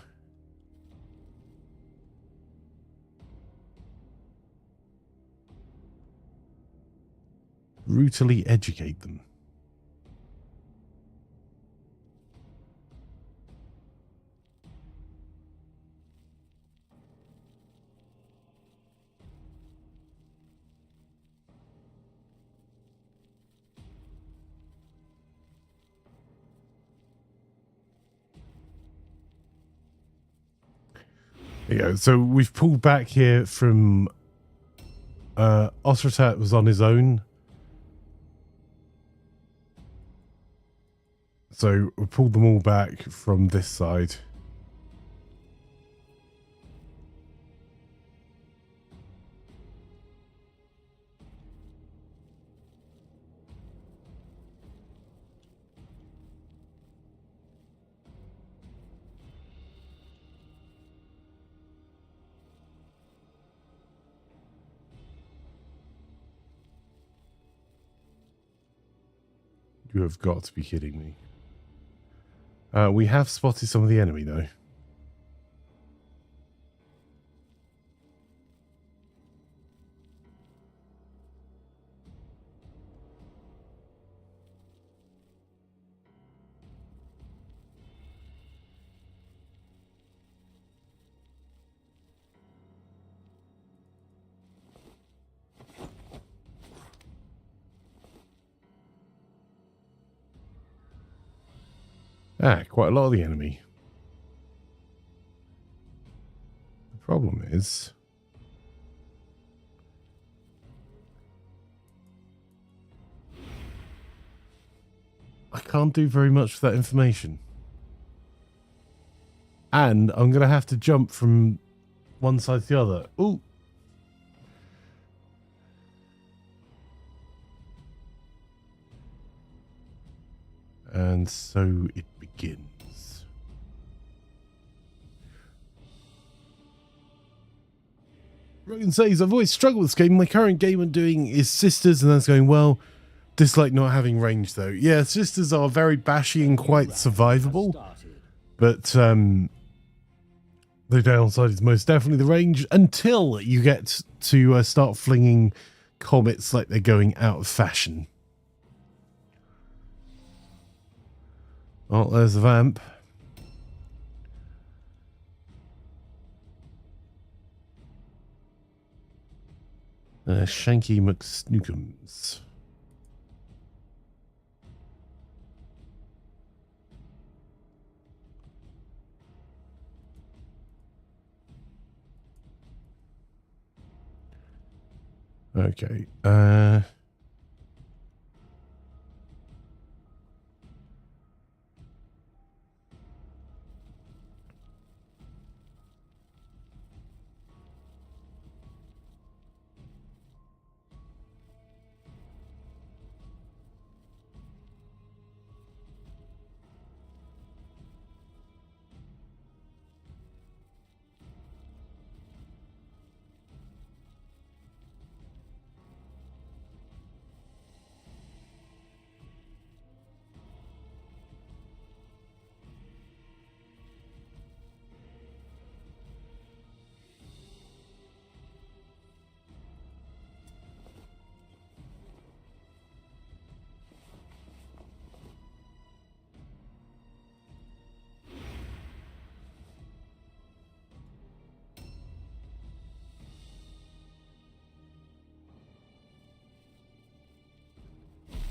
B: brutally educate them. Yeah, so we've pulled back here from Osratat was on his own. So we pulled them all back from this side. You have got to be kidding me. We have spotted some of the enemy, though. Ah, quite a lot of the enemy. The problem is I can't do very much with that information. And I'm going to have to jump from one side to the other. Ooh. And so it begins. Rogan says, I've always struggled with this game. My current game I'm doing is Sisters, and that's going well. Dislike not having range, though. Yeah, Sisters are very bashy and quite survivable. But the downside is most definitely the range until you get to start flinging comets like they're going out of fashion. Oh, there's the vamp. Shanky McSnookums. Okay.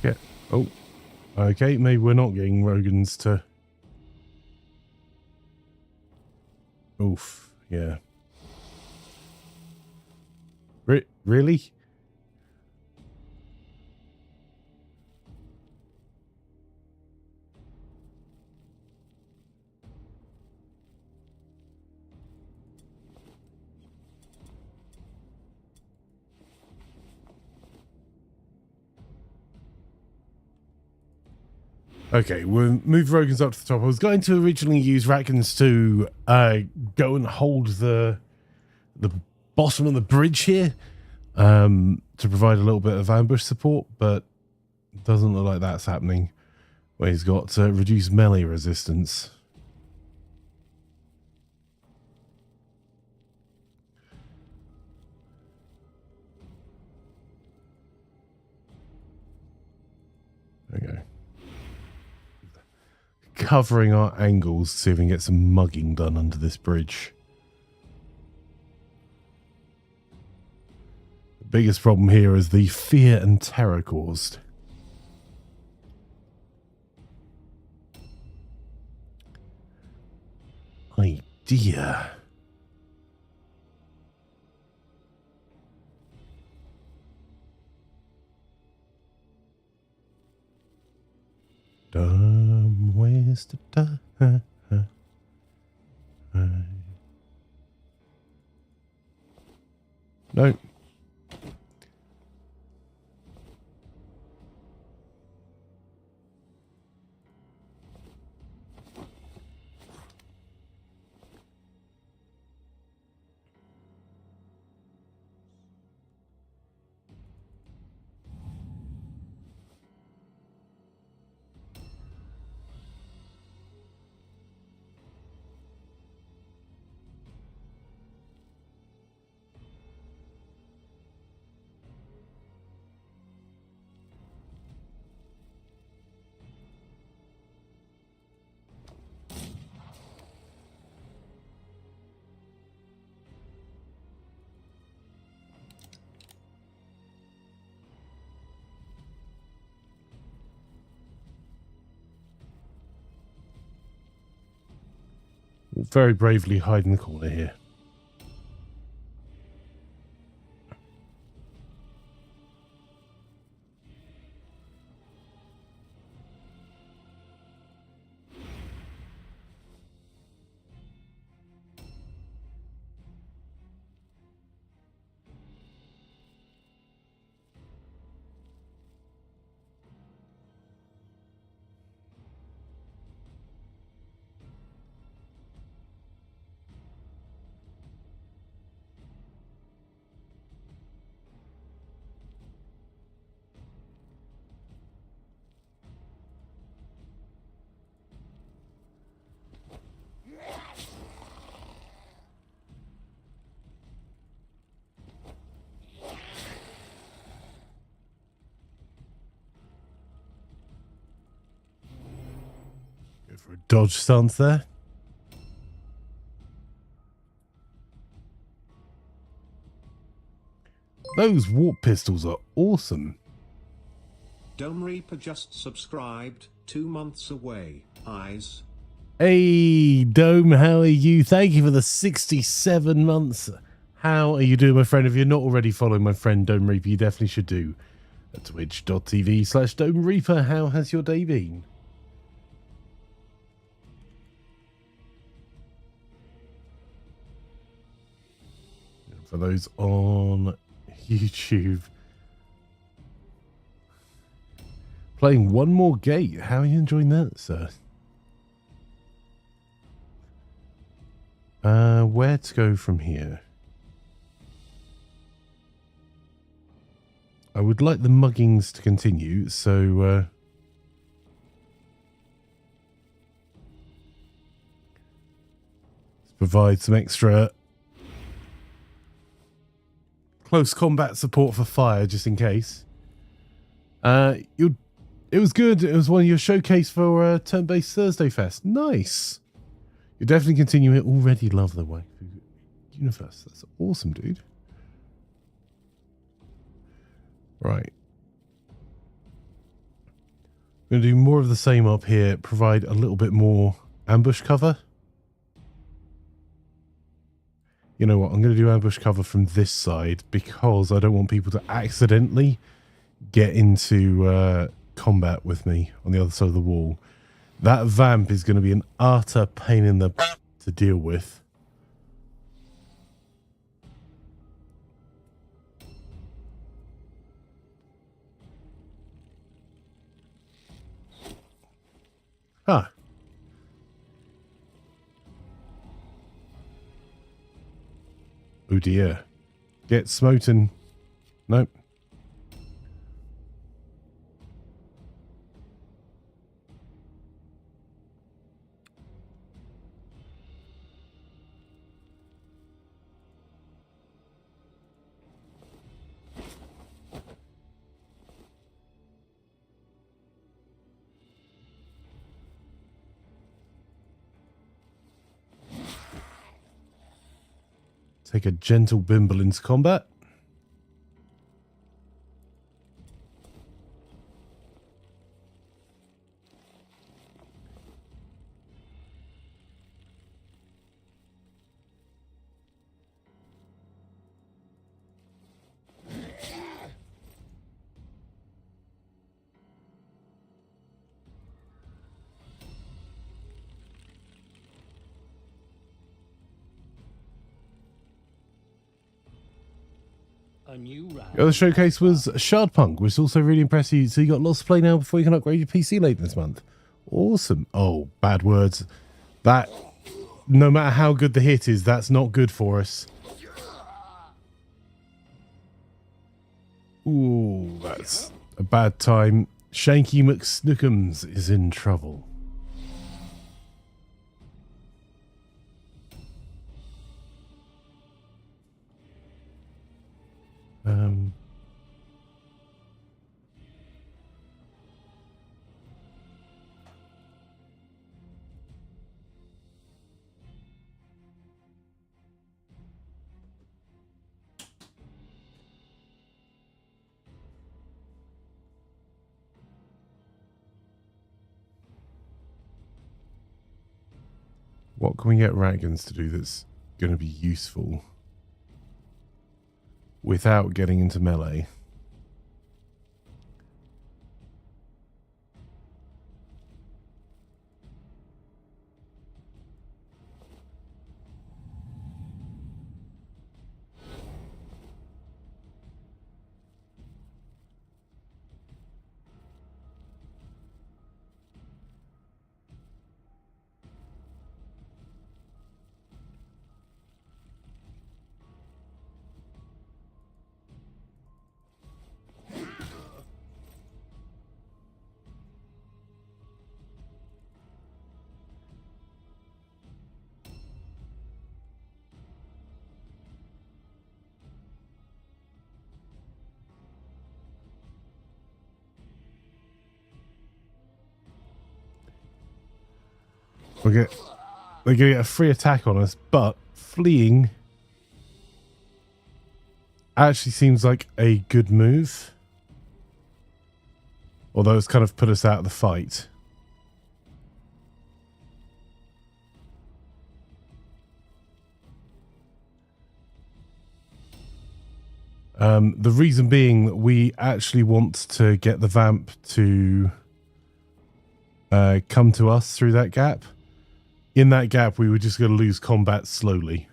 B: Okay. Oh. Okay, maybe we're not getting Rogans to... Oof. Yeah. Really? Okay, we'll move Rogans up to the top. I was going to originally use Ratkins to go and hold the bottom of the bridge here to provide a little bit of ambush support, but it doesn't look like that's happening. Where he's got reduced melee resistance. There we go. Covering our angles, see if we can get some mugging done under this bridge. The biggest problem here is the fear and terror caused. Idea. Dumb ways to die. No. Very bravely hide in the corner here. Go for a dodge stance there. Those warp pistols are awesome.
E: Dome Reaper just subscribed, 2 months away, eyes.
B: Hey, Dome, how are you? Thank you for the 67 months. How are you doing, my friend? If you're not already following my friend Dome Reaper, you definitely should do. At twitch.tv/Dome Reaper. How has your day been? For those on YouTube, playing one more gate. How are you enjoying that, sir? Where to go from here? I would like the muggings to continue, so let's provide some extra close combat support for fire, just in case. It was good. It was one of your showcase for Turn-Based Thursday Fest. Nice. You definitely continue it. Already love the Waifu universe. That's awesome, dude. Right. I'm going to do more of the same up here, provide a little bit more ambush cover. You know what, I'm going to do ambush cover from this side because I don't want people to accidentally get into combat with me on the other side of the wall. That vamp is going to be an utter pain in the to deal with. Ah. Oh dear. Get smoten. Nope. Take a gentle bimble into combat.
A: A new round.
B: The other showcase was Shardpunk, which is also really impressive. So you got lots to play now before you can upgrade your PC later this month. Awesome. Oh, bad words. That, no matter how good the hit is, that's not good for us. Ooh, that's a bad time. Shanky McSnookums is in trouble. What can we get Ratgans to do that's going to be useful without getting into melee? They're going to get a free attack on us, but fleeing actually seems like a good move. Although it's kind of put us out of the fight. The reason being that we actually want to get the vamp to come to us through that gap. In that gap, we were just going to lose combat slowly.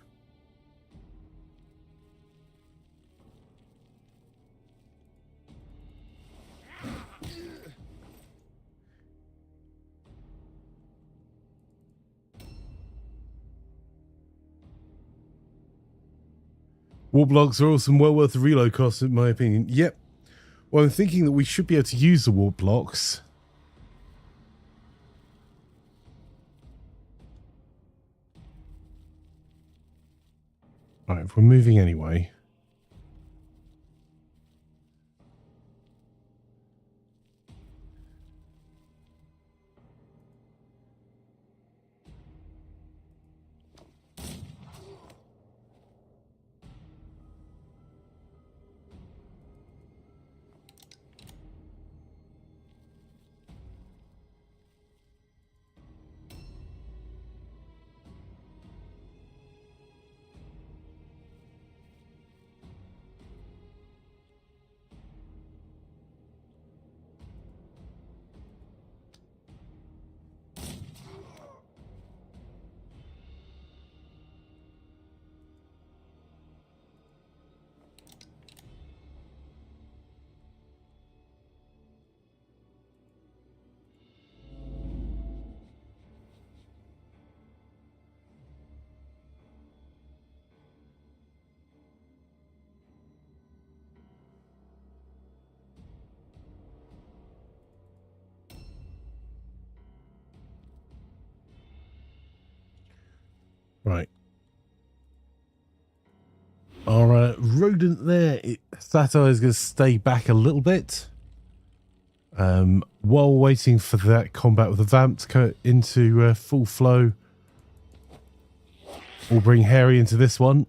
B: War blocks are awesome, well worth the reload cost, in my opinion. Yep. Well, I'm thinking that we should be able to use the warp blocks. Alright, if we're moving anyway. Right. Our rodent there, Satire is going to stay back a little bit. While waiting for that combat with the vamp to go into full flow, we'll bring Harry into this one.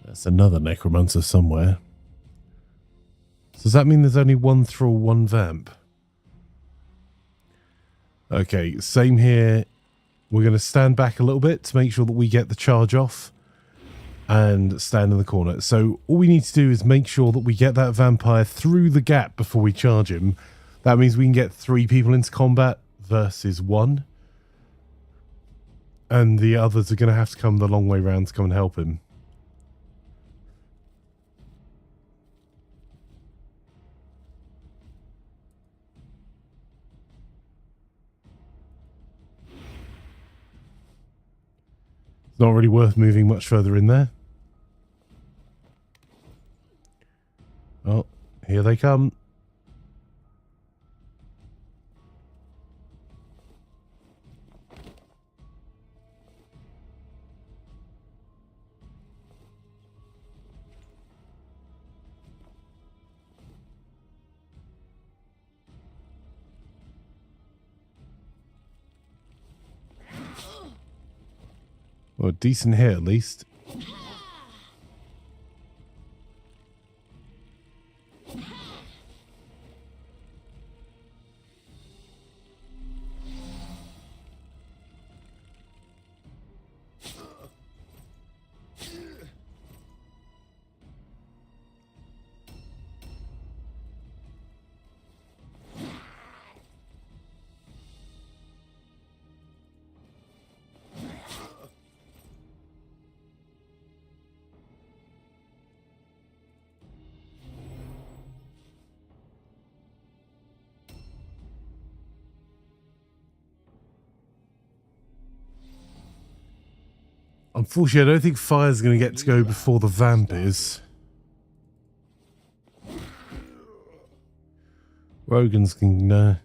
B: That's another necromancer somewhere. So does that mean there's only one thrall, one vamp? Okay, same here. We're going to stand back a little bit to make sure that we get the charge off and stand in the corner. So all we need to do is make sure that we get that vampire through the gap before we charge him. That means we can get 3 people into combat versus 1. And the others are going to have to come the long way round to come and help him. It's not really worth moving much further in there. Oh, here they come. Well, a decent hit at least. Unfortunately, I don't think fire's going to get to go before the vamp is. Rogan's can...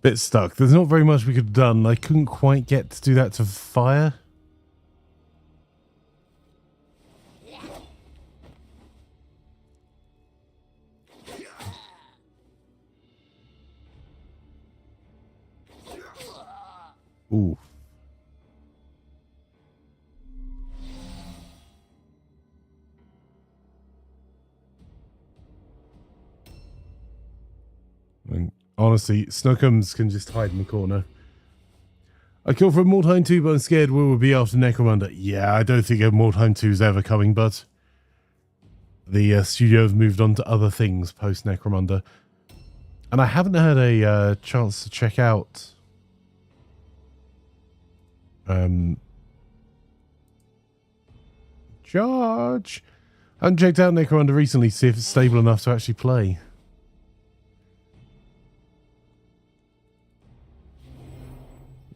B: Bit stuck. There's not very much we could have done. I couldn't quite get to do that to fire. Ooh. Honestly, Snookums can just hide in the corner. I kill for a Mordheim 2, but I'm scared we will be after Necromunda. Yeah, I don't think a Mordheim 2 is ever coming, but the studio have moved on to other things post Necromunda. And I haven't had a chance to check out Charge. I haven't checked out Necromunda recently to see if it's stable enough to actually play.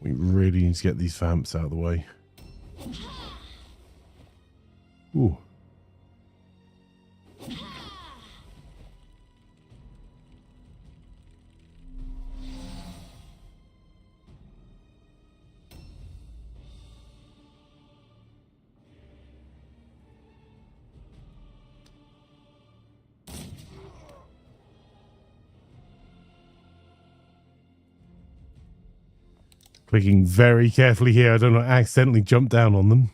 B: We really need to get these vamps out of the way. Ooh. Clicking very carefully here. I don't want to accidentally jump down on them.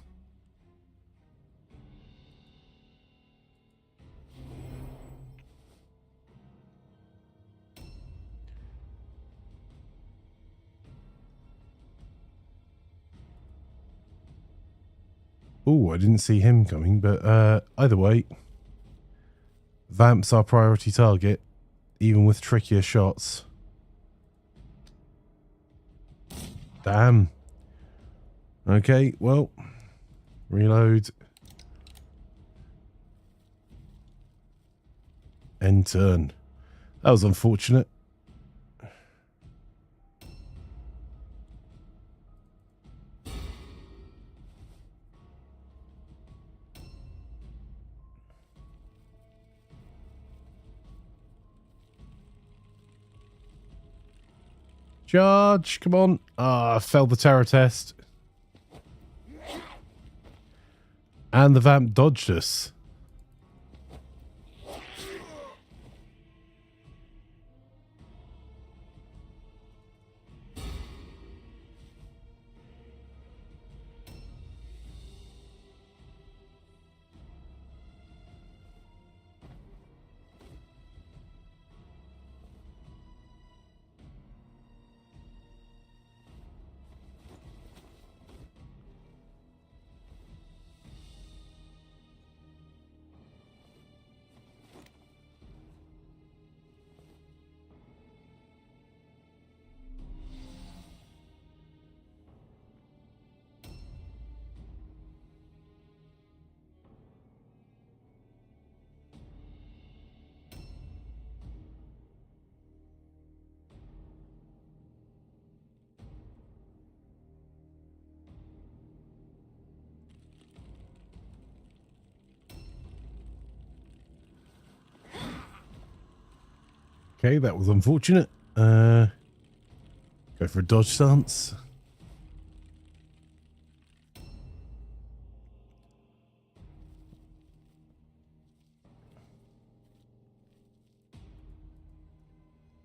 B: Oh, I didn't see him coming, but either way, Vamp's our priority target, even with trickier shots. Damn. Okay, well, reload. End turn. That was unfortunate. Charge, come on. Ah, I failed the terror test. And the vamp dodged us. Okay, that was unfortunate. Go for a dodge stance.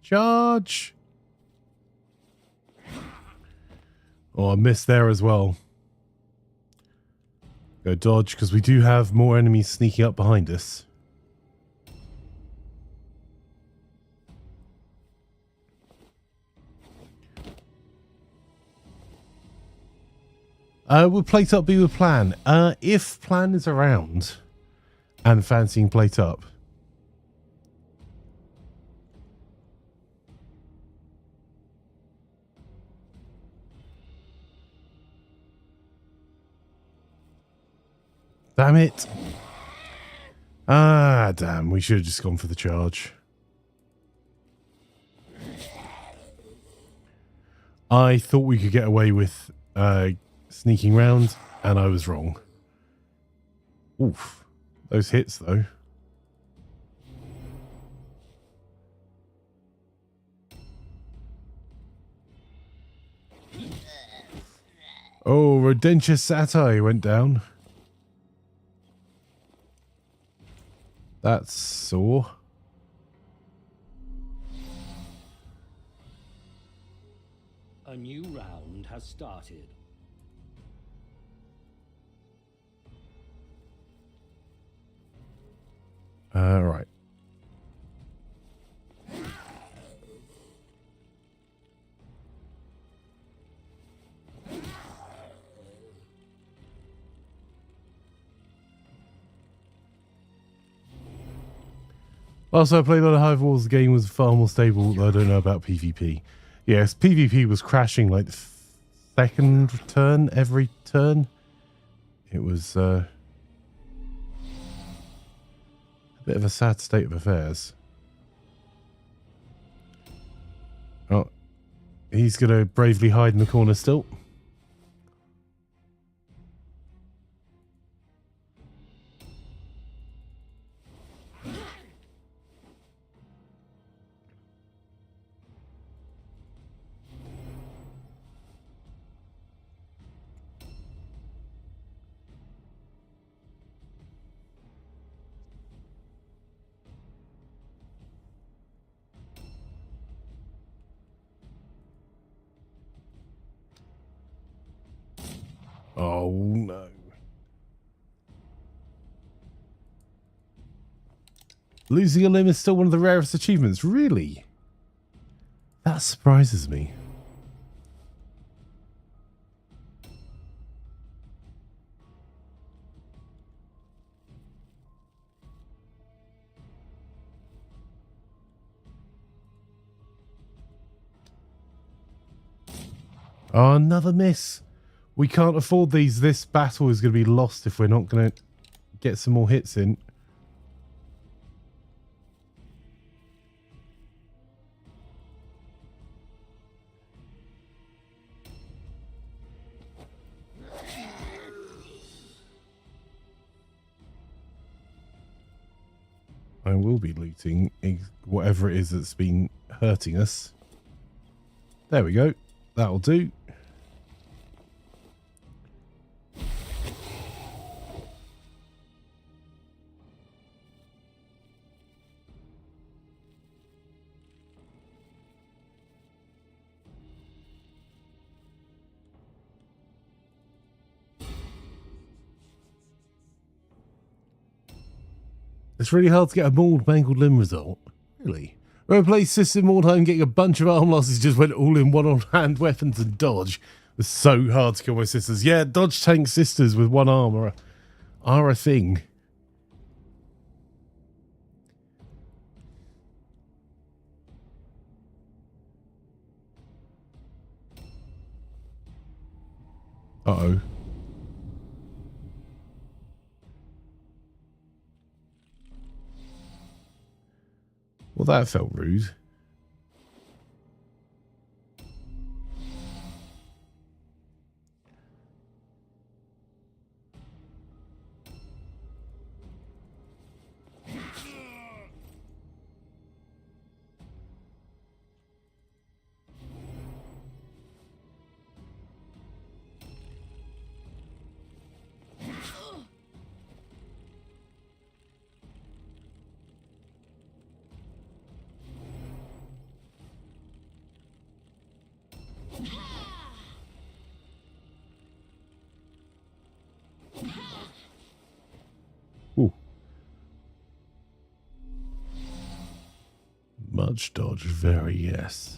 B: Charge! Oh, I missed there as well. Go dodge, because we do have more enemies sneaking up behind us. Would plate up be with plan? If plan is around and fancying plate up. Damn it. Ah, damn. We should have just gone for the charge. I thought we could get away with sneaking round, and I was wrong. Oof. Those hits, though. Oh, Rodentia Satai went down. That's sore.
A: A new round has started.
B: Right. Last time I played on Hive Wars, the game was far more stable, though I don't know about PvP. Yes, PvP was crashing like the second turn, every turn. It was a bit of a sad state of affairs. Oh, He's going to bravely hide in the corner still. Oh, no. Losing a limb is still one of the rarest achievements. Really? That surprises me. Oh, another miss. We can't afford these. This battle is going to be lost if we're not going to get some more hits in. I will be looting whatever it is that's been hurting us. There we go. That'll do. It's really hard to get a mauled, mangled limb result. Really? Replace system Mordheim getting a bunch of arm losses, just went all in one-on-hand weapons and dodge. It was so hard to kill my sisters. Yeah, dodge tank sisters with one arm are a thing. Uh-oh. Well, that felt rude. Ooh. Much dodge, very yes.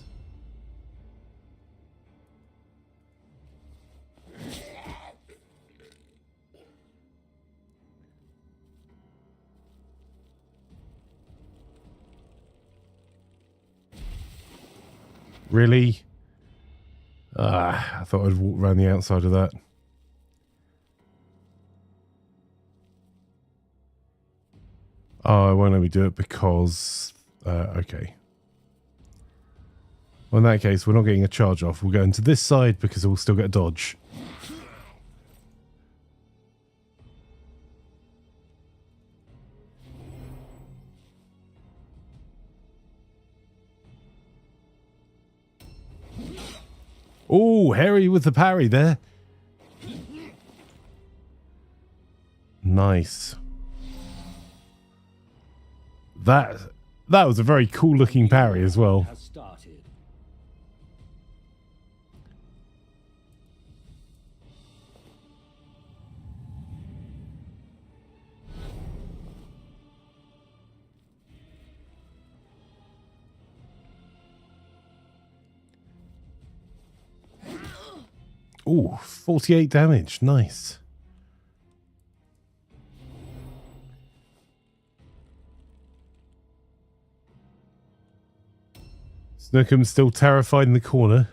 B: Really? I thought I'd walk around the outside of that. Oh, I won't let me do it because... okay. Well, in that case, we're not getting a charge off. We'll go into this side because we'll still get a dodge. Oh, Harry with the parry there. Nice. That was a very cool looking parry as well. Ooh, 48 damage. Nice. Snookum's still terrified in the corner.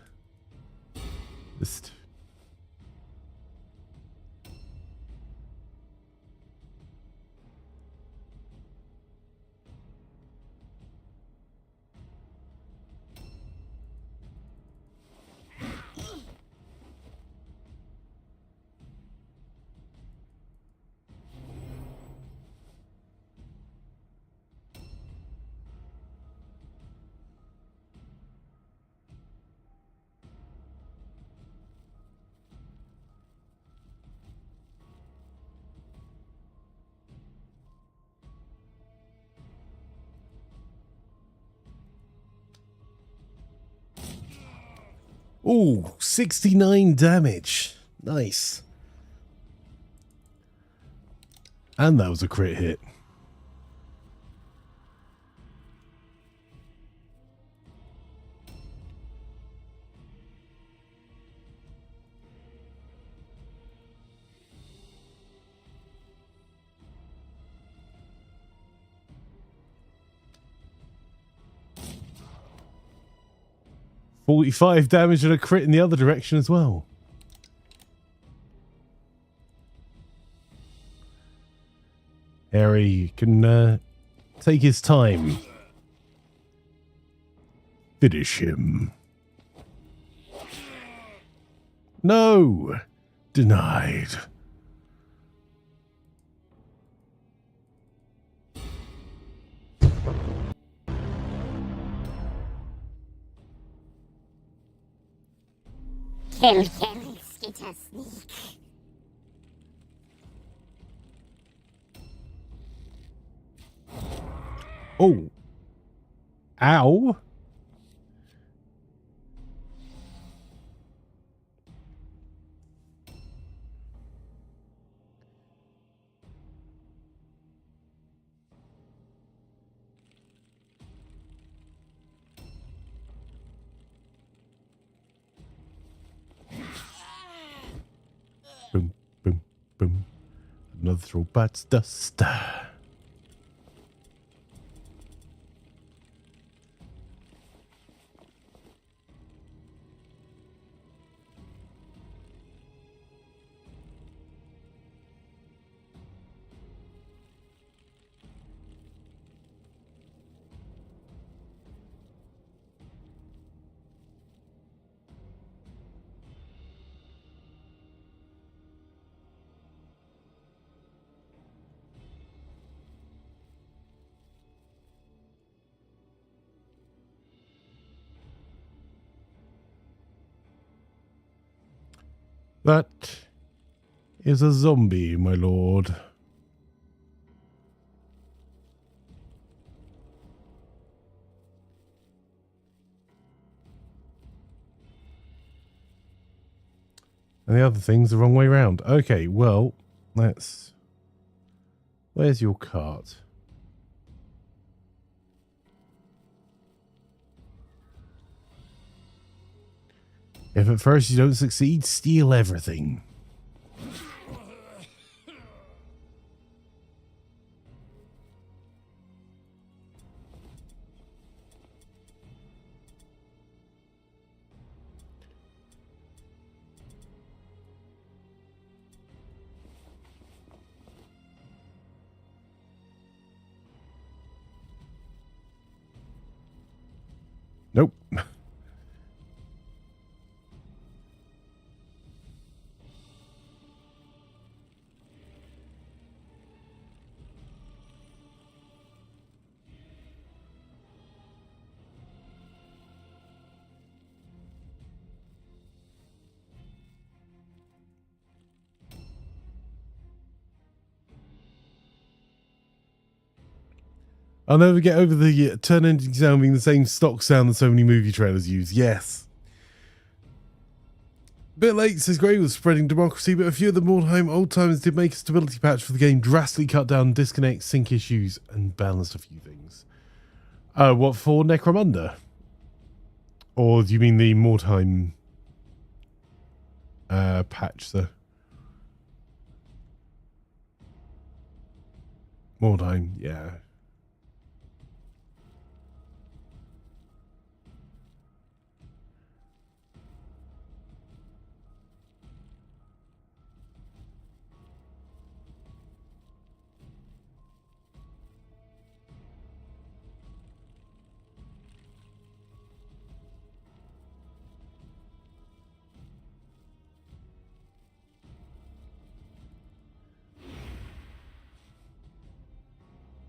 B: Just... Ooh, 69 damage. Nice. And that was a crit hit. $45 damage and a crit in the other direction as well. Harry can take his time. Finish him. No! Denied.
D: Kill, skitter, sneak.
B: Oh. Ow. Boom, boom, boom. Another throw bats dust. That is a zombie, my lord. And the other thing's the wrong way round. Okay, well, let's... Where's your cart? If at first you don't succeed, steal everything. Nope. I'll never get over the turn ending sound being the same stock sound that so many movie trailers use. Yes. Bit late, says Grey, was spreading democracy, but a few of the Mordheim old timers did make a stability patch for the game, drastically cut down disconnect, sync issues, and balanced a few things. What for Necromunda? Or do you mean the Mordheim patch, sir? Mordheim, yeah.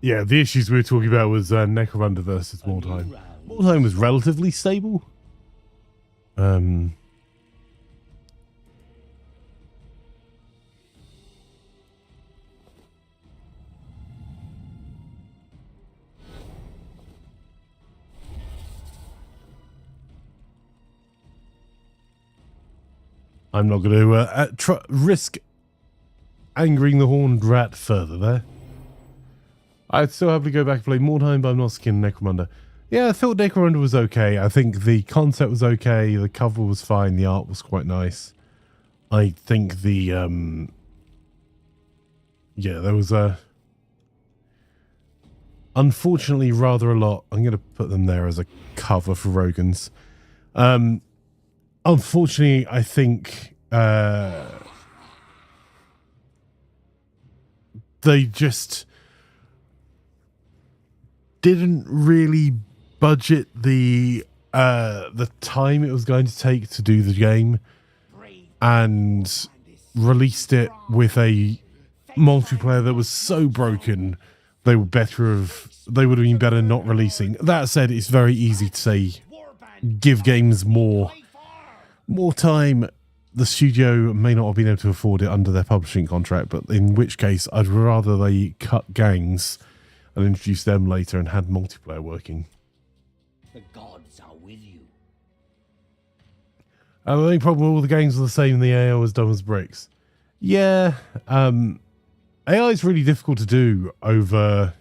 B: Yeah, the issues we were talking about was Necromunda versus Mordheim. Mordheim was relatively stable. I'm not going to risk angering the horned rat further there. I'd still have to go back and play Mordheim, but I'm not skin Necromunda. Yeah, I thought Necromunda was okay. I think the concept was okay. The cover was fine. The art was quite nice. I think the, yeah, there was unfortunately rather a lot. I'm going to put them there as a cover for Rogan's. Unfortunately, I think they just didn't really budget the time it was going to take to do the game, and released it with a multiplayer that was so broken. They would have been better not releasing. That said, it's very easy to say give games more time. The studio may not have been able to afford it under their publishing contract, but in which case I'd rather they cut gangs and introduced them later and had multiplayer working.
A: The gods are with you.
B: The only problem with all the games are the same, the AI was dumb as bricks. Yeah, AI is really difficult to do over,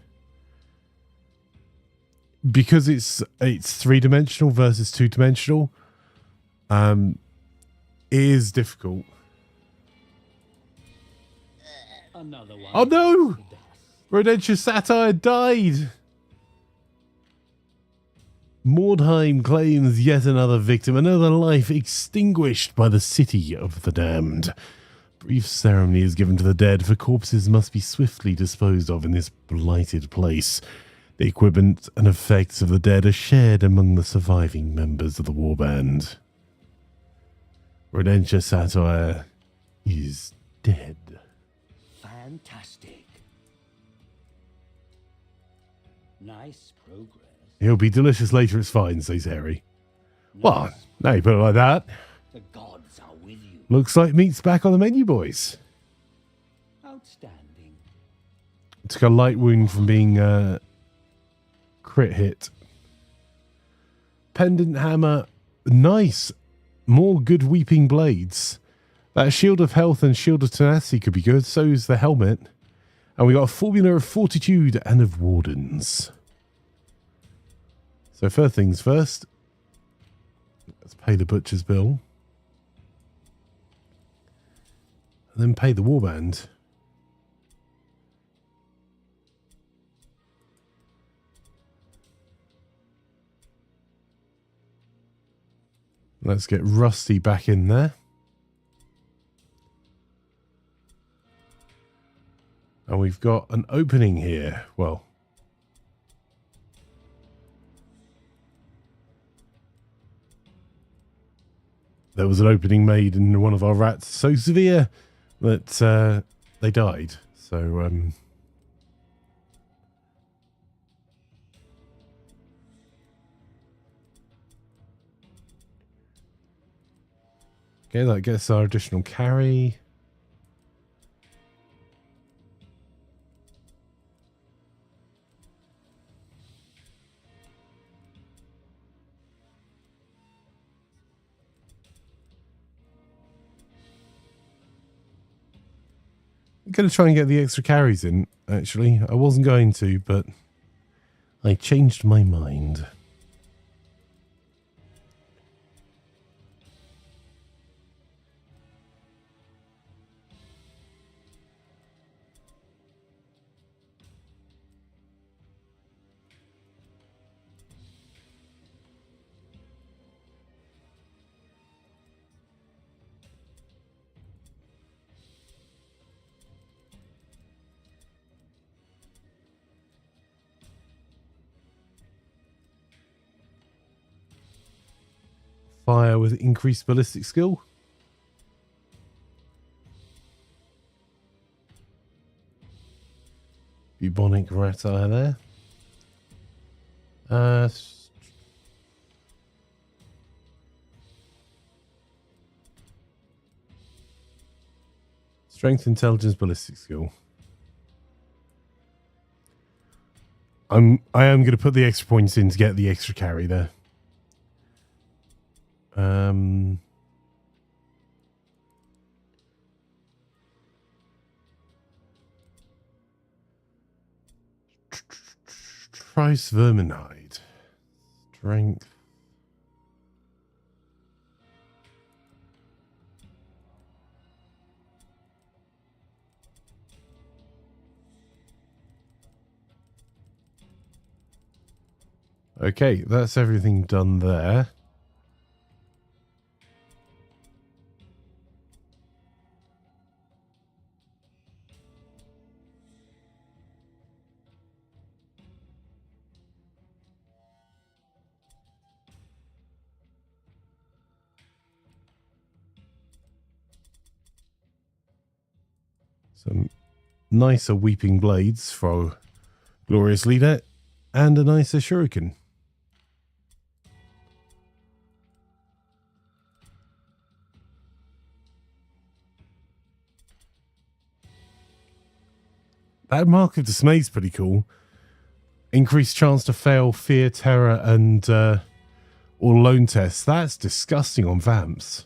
B: because it's 3-dimensional versus 2-dimensional. It is difficult.
A: Another one.
B: Oh no! Rodentious Satire died! Mordheim claims yet another victim, another life extinguished by the city of the damned. Brief ceremony is given to the dead, for corpses must be swiftly disposed of in this blighted place. The equipment and effects of the dead are shared among the surviving members of the Warband. Rodentious Satire is dead.
A: Fantastic. Nice progress.
B: He'll be delicious later, it's fine, says Harry. Well, now you put it like that.
A: The gods are with you.
B: Looks like meat's back on the menu, boys.
A: Outstanding.
B: Took a light wound from being crit hit. Pendant hammer, nice. More good weeping blades. That shield of health and shield of tenacity could be good. So is the helmet. And we got a formula of fortitude and of wardens. So first things first. Let's pay the butcher's bill. And then pay the warband. Let's get Rusty back in there. And we've got an opening here. Well, there was an opening made in one of our rats so severe that they died. So, okay, that gets our additional carry. I'm going to try and get the extra carries in, actually. I wasn't going to, but I changed my mind. Fire with increased ballistic skill. Bubonic rat eye there. Strength, intelligence, ballistic skill. I am going to put the extra points in to get the extra carry there. Price Verminhide. Strength. Okay, that's everything done there. Some nicer weeping blades for our glorious leader and a nicer shuriken. That Mark of Dismay is pretty cool. Increased chance to fail fear, terror, and or lone tests. That's disgusting on vamps.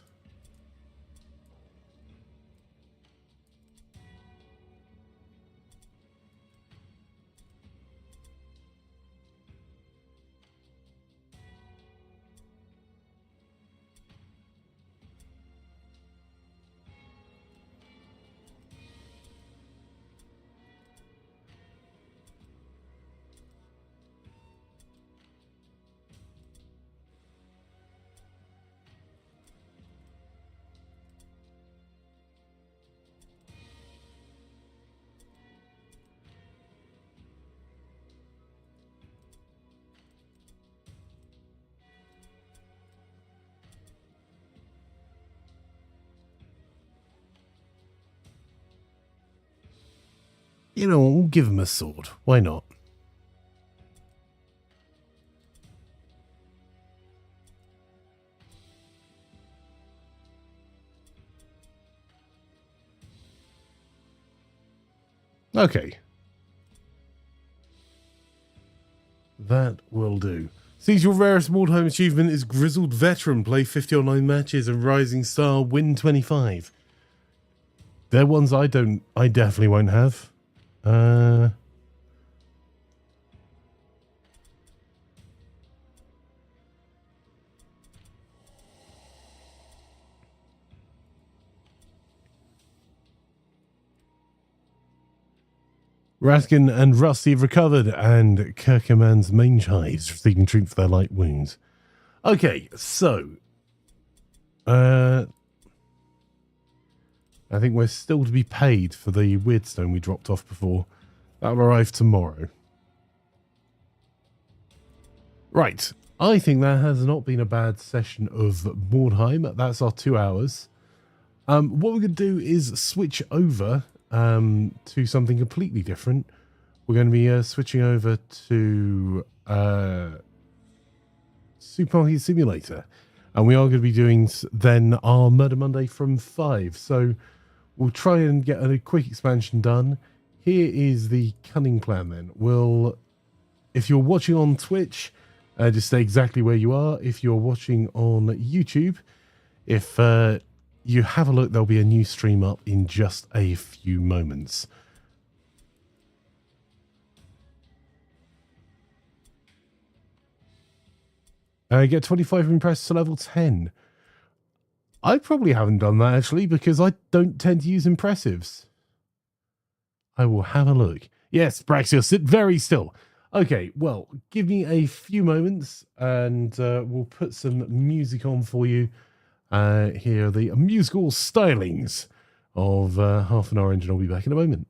B: You know, we'll give him a sword. Why not? Okay. That will do. Sees your rarest Mordheim achievement is Grizzled Veteran. Play 50 online matches and Rising Star. Win 25. They're ones I definitely won't have. Raskin and Rusty have recovered, and Kirkerman's Mange Hives receiving treatment for their light wounds. Okay, so I think we're still to be paid for the Wyrdstone we dropped off before. That'll arrive tomorrow. Right. I think that has not been a bad session of Mordheim. That's our 2 hours. What we're going to do is switch over to something completely different. We're going to be switching over to Supermarket Simulator. And we are going to be doing then our Murder Monday from 5. So we'll try and get a quick expansion done. Here is the cunning plan then. If you're watching on Twitch, just stay exactly where you are. If you're watching on YouTube, if you have a look, there'll be a new stream up in just a few moments. Get 25 impress to level 10. I probably haven't done that actually because I don't tend to use impressives. I will have a look. Yes, Braxios, sit very still. Okay, well, give me a few moments and we'll put some music on for you. Here are the musical stylings of Half an Orange, and I'll be back in a moment.